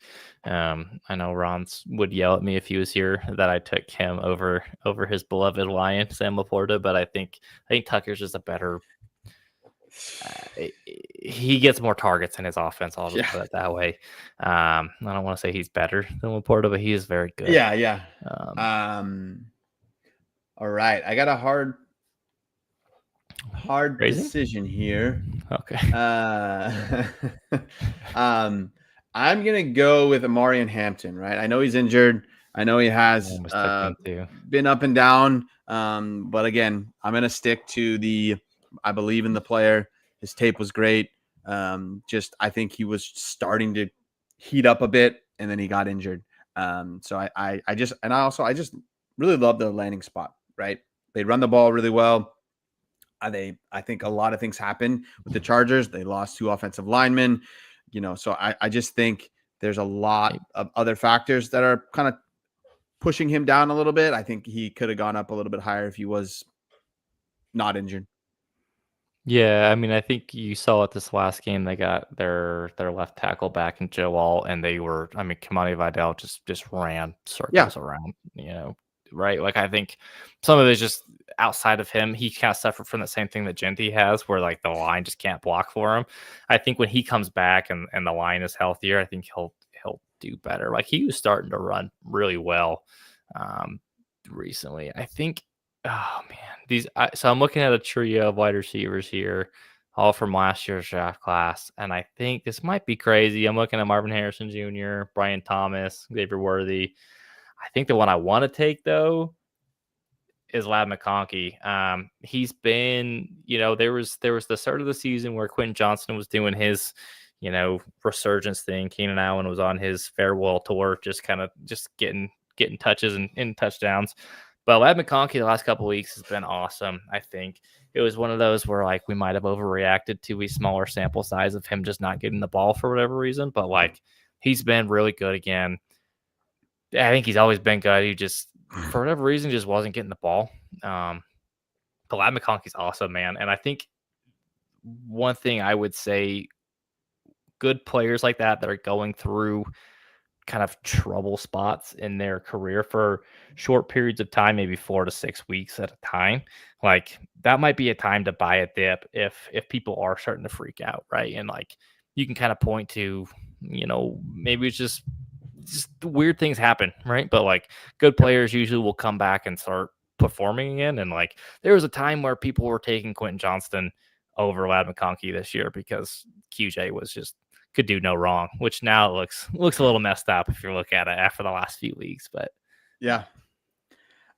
A: I know Ron would yell at me if he was here that I took him over his beloved Lion, Sam Laporta, but I think Tucker's just a better he gets more targets in his offense. I'll just
B: Yeah.
A: put it that way. I don't want to say he's better than Laporta, but he is very good.
B: Yeah, yeah. All right. I got a hard
A: Crazy.
B: decision here.
A: Okay.
B: I'm gonna go with Amarian Hampton, right? I know he's injured. I know he has
A: Almost took him too.
B: been up and down. But again, I'm gonna stick to I believe in the player. His tape was great. I think he was starting to heat up a bit, and then he got injured. So I just really love the landing spot, right? They run the ball really well. I think a lot of things happen with the Chargers. They lost 2 offensive linemen, so I just think there's a lot of other factors that are kind of pushing him down a little bit. I think he could have gone up a little bit higher if he was not injured.
A: Yeah, I mean, I think you saw at this last game they got their left tackle back in Joe Alt, and they were. I mean, Kamani Vidal just ran
B: Yeah.
A: circles around, right? Like I think some of it is just outside of him. He kind of suffered from the same thing that Genty has, where like the line just can't block for him. I think when he comes back and the line is healthier, I think he'll do better. Like he was starting to run really well recently. I think. Oh man, so I'm looking at a trio of wide receivers here, all from last year's draft class, and I think this might be crazy. I'm looking at Marvin Harrison Jr., Brian Thomas, Xavier Worthy. I think the one I want to take though is Lad McConkey. He's been, there was the start of the season where Quentin Johnston was doing his, resurgence thing. Keenan Allen was on his farewell tour, just getting touches and touchdowns. But Lad McConkey the last couple of weeks has been awesome. I think it was one of those where like we might have overreacted to a smaller sample size of him just not getting the ball for whatever reason. But like he's been really good again. I think he's always been good. He just for whatever reason just wasn't getting the ball. But Lad McConkey's awesome, man. And I think one thing I would say, good players like that are going through kind of trouble spots in their career for short periods of time, maybe 4 to 6 weeks at a time. Like that might be a time to buy a dip if people are starting to freak out, right? And like you can kind of point to, maybe it's just weird things happen, right? But like good players usually will come back and start performing again. And like there was a time where people were taking Quentin Johnston over Lad McConkey this year because QJ was just could do no wrong, which now looks a little messed up if you look at it after the last few weeks. But
B: yeah.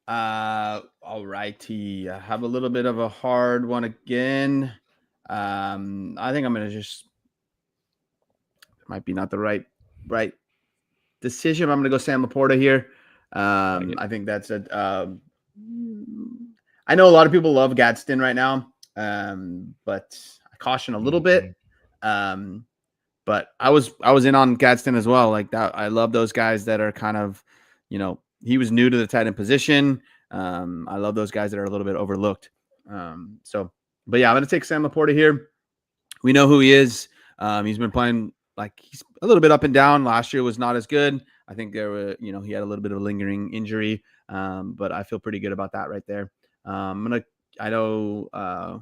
B: All righty. I have a little bit of a hard one again. I think I'm gonna just might be not the right decision. I'm gonna go Sam Laporta here. I think that's I know a lot of people love Gadsden right now, but I caution a little bit. But I was in on Gadsden as well. Like that, I love those guys that are kind of, he was new to the tight end position. I love those guys that are a little bit overlooked. But yeah, I'm gonna take Sam Laporta here. We know who he is. He's been playing like he's a little bit up and down. Last year was not as good. I think there were, he had a little bit of a lingering injury. But I feel pretty good about that right there. I know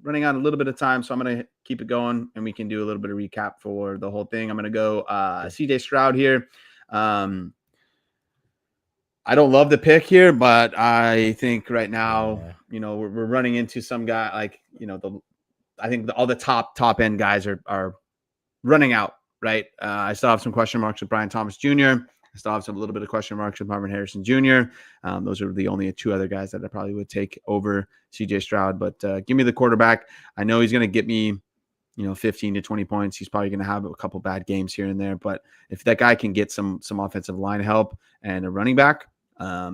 B: running out a little bit of time, so I'm going to keep it going, and we can do a little bit of recap for the whole thing. I'm going to go CJ Stroud here. I don't love the pick here, but I think right now, we're running into some guy like, I think all the top end guys are running out, right? I still have some question marks with Brian Thomas Jr. I still have a little bit of question marks with Marvin Harrison Jr. Those are the only 2 other guys that I probably would take over CJ Stroud. But give me the quarterback. I know he's going to get me, 15 to 20 points. He's probably going to have a couple bad games here and there. But if that guy can get some offensive line help and a running back,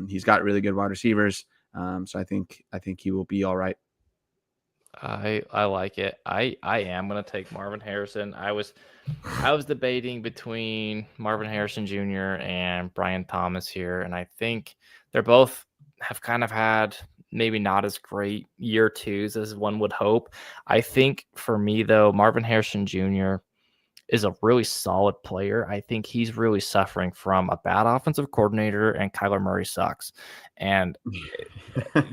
B: he's got really good wide receivers. So I think he will be all right.
A: I like it. I am going to take Marvin Harrison. I was debating between Marvin Harrison Jr. and Brian Thomas here, and I think they're both have kind of had maybe not as great year 2s as one would hope. I think for me though, Marvin Harrison Jr. is a really solid player. I think he's really suffering from a bad offensive coordinator, and Kyler Murray sucks. And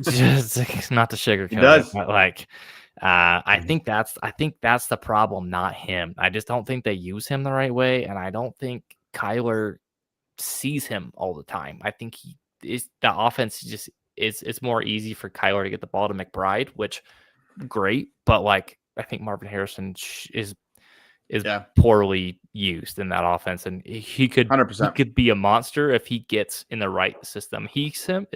A: just not to sugarcoat it, but like I think that's the problem, not him. I just don't think they use him the right way, and I don't think Kyler sees him all the time. I think he is the offense just is it's more easy for Kyler to get the ball to McBride, which great, but like I think Marvin Harrison is
B: Yeah,
A: poorly used in that offense, and he could
B: 100%.
A: be a monster if he gets in the right system.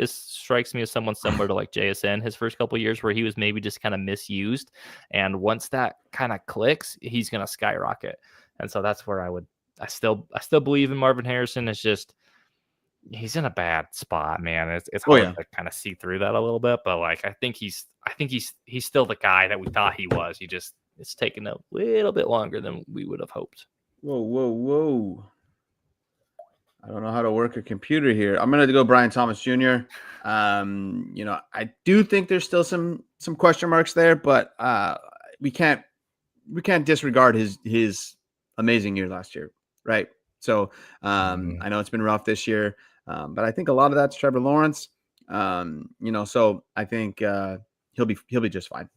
A: Strikes me as someone similar to like JSN his first couple of years, where he was maybe just kind of misused, and once that kind of clicks, he's going to skyrocket. And so that's where I still believe in Marvin Harrison. It's just he's in a bad spot, man. It's
B: Oh
A: hard
B: yeah.
A: to kind of see through that a little bit, but like I think he's still the guy that we thought he was. It's taken a little bit longer than we would have hoped.
B: Whoa, whoa, whoa. I don't know how to work a computer here. I'm gonna go Brian Thomas Jr. I do think there's still some question marks there, but we can't disregard his amazing year last year, right? So I know it's been rough this year, but I think a lot of that's Trevor Lawrence. So I think he'll be just fine.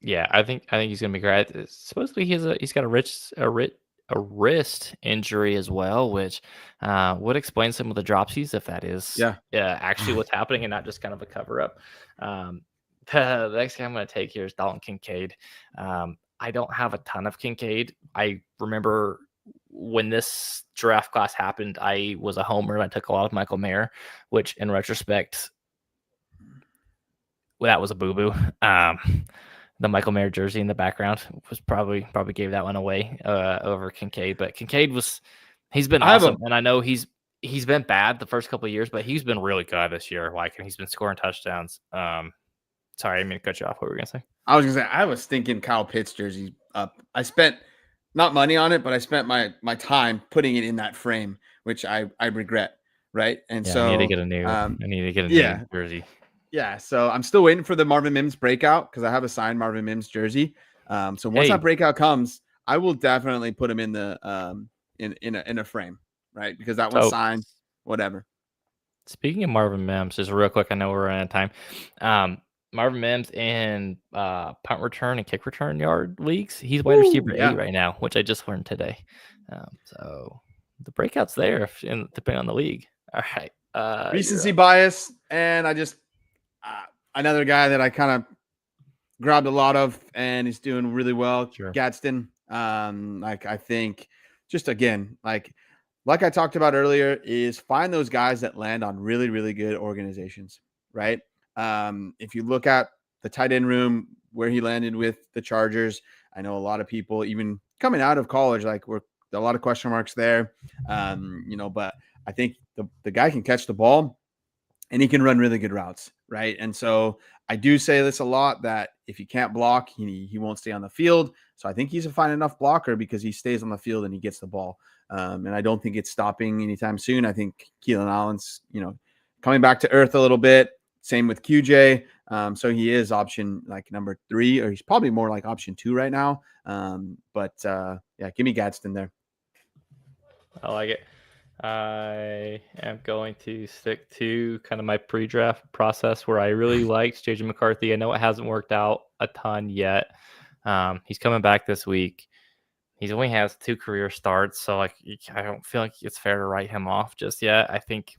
A: Yeah, I think he's gonna be great. Supposedly he's got a wrist injury as well, which would explain some of the dropsies if that is
B: Yeah.
A: actually what's happening and not just kind of a cover up. The next guy I'm going to take here is Dalton Kincaid. I don't have a ton of Kincaid. I remember when this draft class happened, I was a homer and I took a lot of Michael Mayer, which in retrospect, well, that was a boo-boo. The Michael Mayer jersey in the background was probably gave that one away over Kincaid. But Kincaid he's been awesome, and I know he's been bad the first couple of years, but he's been really good this year. Like, and he's been scoring touchdowns. Sorry, I didn't mean to cut you off. What were you gonna say?
B: I was gonna say I was thinking Kyle Pitts jersey up. I spent not money on it, but I spent my time putting it in that frame, which I regret. Right, and
A: yeah,
B: so
A: I need to get a new jersey.
B: Yeah, so I'm still waiting for the Marvin Mims breakout because I have a signed Marvin Mims jersey. So once that breakout comes, I will definitely put him in the in a frame, right? Because that one's signed, whatever.
A: Speaking of Marvin Mims, just real quick, I know we're running out of time. Marvin Mims in punt return and kick return yard leagues, he's wide receiver 8 right now, which I just learned today. So the breakout's there, depending on the league. All right.
B: Recency bias, and I just another guy that I kind of grabbed a lot of, and he's doing really well.
A: Sure.
B: Gadsden. I think just again, like I talked about earlier, is find those guys that land on really, really good organizations, right? If you look at the tight end room where he landed with the Chargers, I know a lot of people, even coming out of college, like we're a lot of question marks there. But I think the guy can catch the ball and he can run really good routes, right? And so I do say this a lot, that if he can't block, he won't stay on the field. So I think he's a fine enough blocker because he stays on the field and he gets the ball. And I don't think it's stopping anytime soon. I think Keelan Allen's, coming back to earth a little bit. Same with QJ. So he is option like number 3, or he's probably more like option 2 right now. Give me Gadsden there.
A: I like it. I am going to stick to kind of my pre-draft process where I really liked JJ McCarthy. I know it hasn't worked out a ton yet. He's coming back this week. He only has 2 career starts, so like I don't feel like it's fair to write him off just yet. I think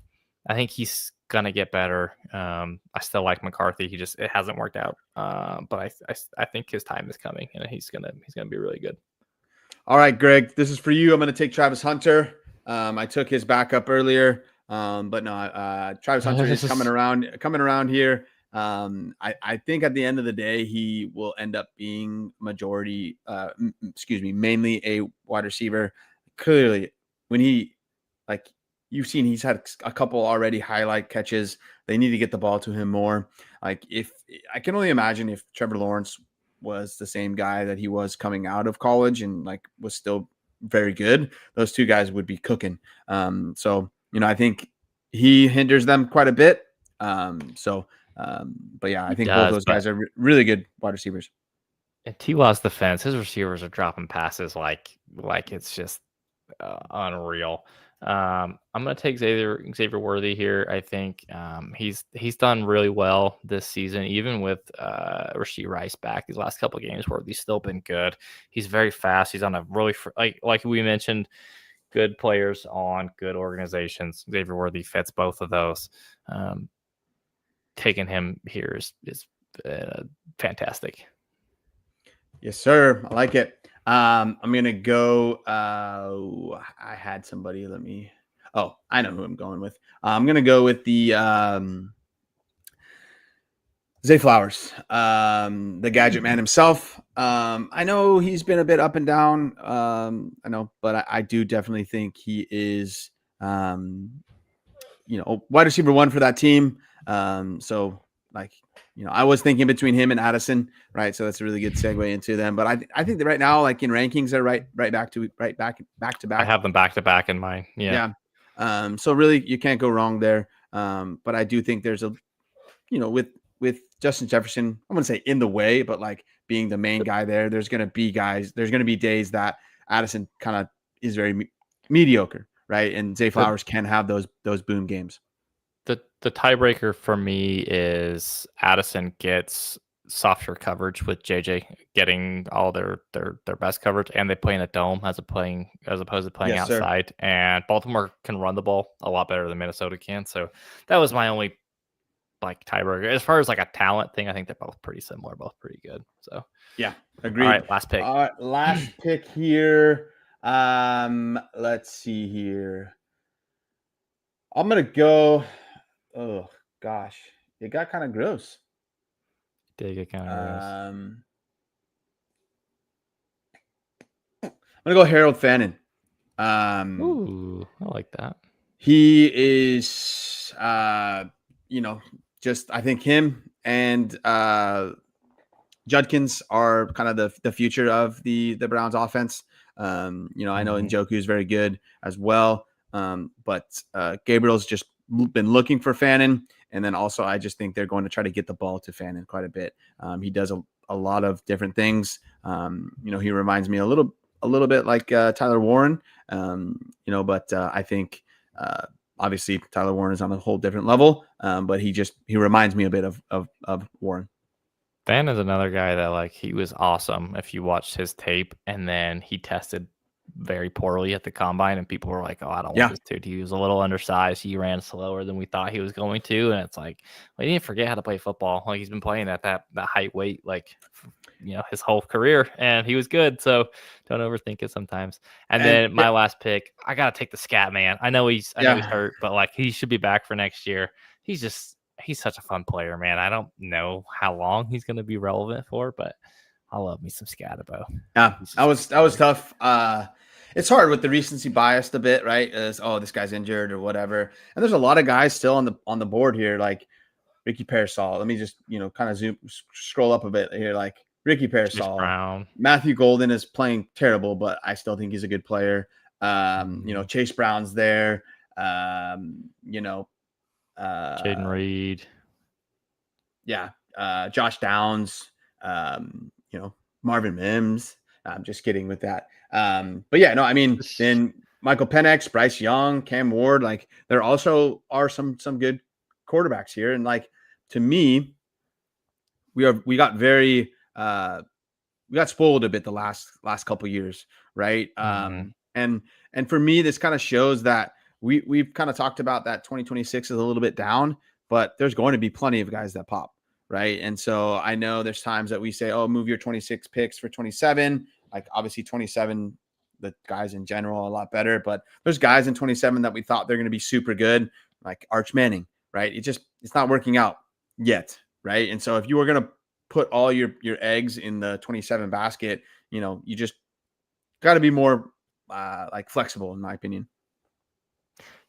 A: he's gonna get better. I still like McCarthy. It hasn't worked out, but I think his time is coming, and he's gonna be really good.
B: All right, Greg, this is for you. I'm gonna take Travis Hunter. I took his backup earlier, but no, Travis Hunter is coming around here. I think at the end of the day, he will end up being mainly a wide receiver. Clearly, when you've seen, he's had a couple already highlight catches. They need to get the ball to him more. Like, if I can only imagine if Trevor Lawrence was the same guy that he was coming out of college and like was still very good, those two guys would be cooking. I think he hinders them quite a bit. I think both those guys are really good wide receivers.
A: In T.Y.'s defense, his receivers are dropping passes like it's just unreal. I'm gonna take Xavier Worthy here. I think he's done really well this season, even with Rasheed Rice back. These last couple of games, Worthy's still been good. He's very fast. He's on a really like we mentioned, good players on good organizations. Xavier Worthy fits both of those. Taking him here is fantastic.
B: Yes, sir. I like it. I'm gonna go. I had somebody. Let me. Oh, I know who I'm going with. I'm gonna go with the Zay Flowers, the gadget man himself. I know he's been a bit up and down. I know, but I do definitely think he is, wide receiver one for that team. So like, I was thinking between him and Addison, right? So that's a really good segue into them. But I think that right now, like in rankings, they're right back to back to back.
A: I have them back to back in mine. Yeah.
B: So really, you can't go wrong there. But I do think there's a, with Justin Jefferson, I'm going to say in the way, but like being the main guy there, there's going to be days that Addison kind of is very mediocre, right? And Zay Flowers can have those boom games.
A: The tiebreaker for me is Addison gets softer coverage with JJ getting all their best coverage, and they play in a dome as opposed to playing outside. Sir. And Baltimore can run the ball a lot better than Minnesota can. So that was my only like tiebreaker. As far as like a talent thing, I think they're both pretty similar, both pretty good. So
B: yeah, agreed.
A: All right, last pick.
B: Last pick here. Let's see here. I'm gonna go. Oh gosh, it got kind of gross.
A: Did get kind of gross.
B: I'm gonna go Harold Fannin.
A: Ooh, I like that.
B: He is, just I think him and Judkins are kind of the future of the Browns offense. I know Njoku is very good as well, but Gabriel's just been looking for Fannin, and then also I just think they're going to try to get the ball to Fannin quite a bit. He does a lot of different things. He reminds me a little bit like Tyler Warren, but I think obviously Tyler Warren is on a whole different level, but he reminds me a bit of Warren.
A: Fan is another guy that like he was awesome if you watched his tape, and then he tested very poorly at the combine, and people were like, "Oh, I don't want this dude. He was a little undersized. He ran slower than we thought he was going to." And it's like, well, he didn't forget how to play football. Like he's been playing at that height weight, like his whole career, and he was good. So don't overthink it sometimes. And then my last pick, I gotta take the Scat Man. I know he's hurt, but like he should be back for next year. He's such a fun player, man. I don't know how long he's going to be relevant for, but I love me some Scatabo.
B: Yeah, that was tough. It's hard with the recency bias a bit, right? As this guy's injured or whatever. And there's a lot of guys still on the board here, like Ricky Pearsall. Let me just kind of scroll up a bit here, like Ricky Pearsall.
A: Brown.
B: Matthew Golden is playing terrible, but I still think he's a good player. Chase Brown's there.
A: Jaden Reed.
B: Josh Downs, Marvin Mims. I'm just kidding with that. But yeah, no, I mean, then Michael Penix, Bryce Young, Cam Ward, like there also are some good quarterbacks here. And like, to me, we got spoiled a bit the last couple of years. Right. And for me, this kind of shows that we've kind of talked about that 2026 is a little bit down, but there's going to be plenty of guys that pop, right? And so I know there's times that we say, oh, move your 26 picks for 27. Like obviously 27, the guys in general are a lot better, but there's guys in 27 that we thought they're going to be super good, like Arch Manning, right? It's not working out yet, right? And so if you were going to put all your eggs in the 27 basket, you just got to be more like flexible, in my opinion.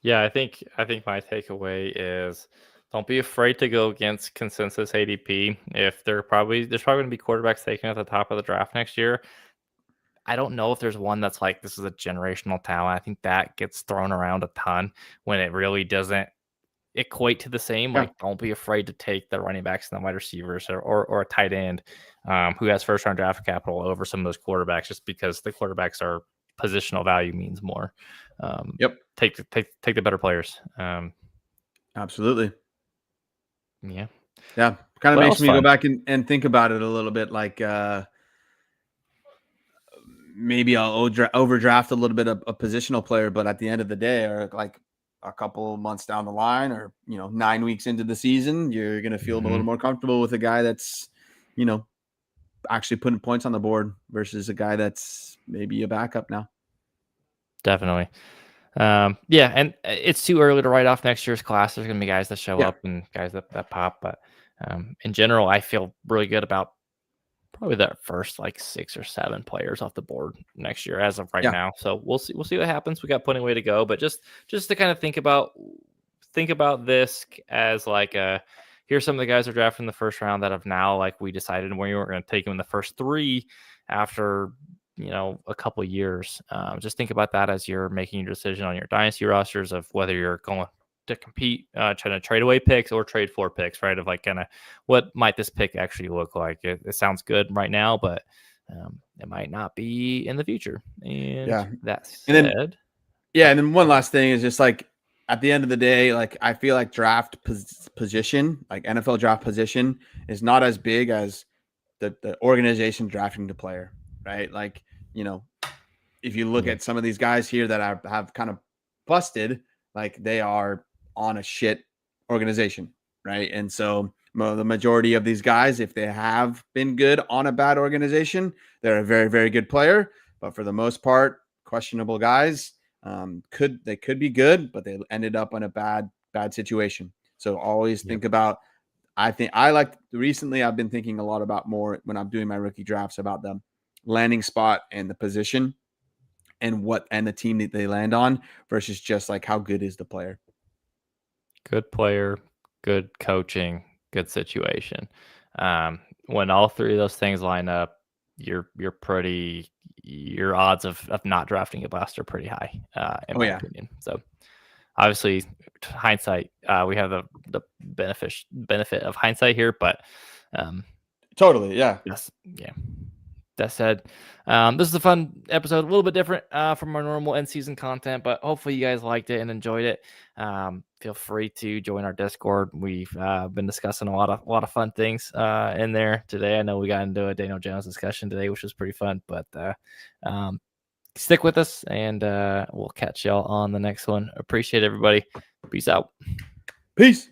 A: Yeah, I think my takeaway is don't be afraid to go against consensus ADP. If there's probably going to be quarterbacks taken at the top of the draft next year. I don't know if there's one that's like this is a generational talent. I think that gets thrown around a ton when it really doesn't equate to the same. Like, don't be afraid to take the running backs and the wide receivers or a tight end who has first round draft capital over some of those quarterbacks, just because the quarterbacks are positional value means more.
B: Yep.
A: Take the better players.
B: Absolutely.
A: Yeah.
B: Yeah. Kind of
A: Well,
B: makes
A: it's
B: me go
A: fun.
B: back and think about it a little bit. Like maybe I'll overdraft a little bit of a positional player, but at the end of the day, or like a couple months down the line, or 9 weeks into the season, you're gonna feel a little more comfortable with a guy that's actually putting points on the board versus a guy that's maybe a backup now.
A: Definitely. Yeah, and it's too early to write off next year's class. There's going to be guys that show
B: Yeah.
A: up and guys that pop, but in general, I feel really good about probably the first like 6 or 7 players off the board next year as of right
B: Yeah.
A: now. So we'll see what happens. We got plenty of way to go, but just to kind of think about this as like here's some of the guys that are drafted in the first round that have now, like, we decided we weren't going to take them in the first 3 after a couple of years. Just think about that as you're making your decision on your dynasty rosters of whether you're going to compete, trying to trade away picks or trade for picks, right? Of like kind of what might this pick actually look like. It sounds good right now, but it might not be in the future. And
B: Yeah.
A: that
B: And then
A: said,
B: and then one last thing is just like at the end of the day, like I feel like draft position, like NFL draft position, is not as big as the organization drafting the player, right? Like, if you look
A: yeah,
B: at some of these guys here that have kind of busted, like they are on a shit organization, right? And so the majority of these guys, if they have been good on a bad organization, they're a very, very good player. But for the most part, questionable guys, could be good, but they ended up in a bad situation. So always think about. I think recently I've been thinking a lot about more when I'm doing my rookie drafts about the landing spot and the position and the team that they land on versus just like how good is the player.
A: good player, good coaching, good situation. When all 3 of those things line up, your odds of not drafting a bust are pretty high, in
B: Oh
A: my
B: yeah,
A: opinion. So obviously, hindsight, we have the benefit of hindsight here, but
B: totally. Yeah.
A: yes, yeah. That said, this is a fun episode, a little bit different from our normal end season content, but hopefully you guys liked it and enjoyed it. Feel free to join our Discord. We've been discussing a lot of fun things in there today. I know we got into a Daniel Jones discussion today, which was pretty fun, but stick with us and we'll catch y'all on the next one. Appreciate everybody. Peace out.
B: Peace.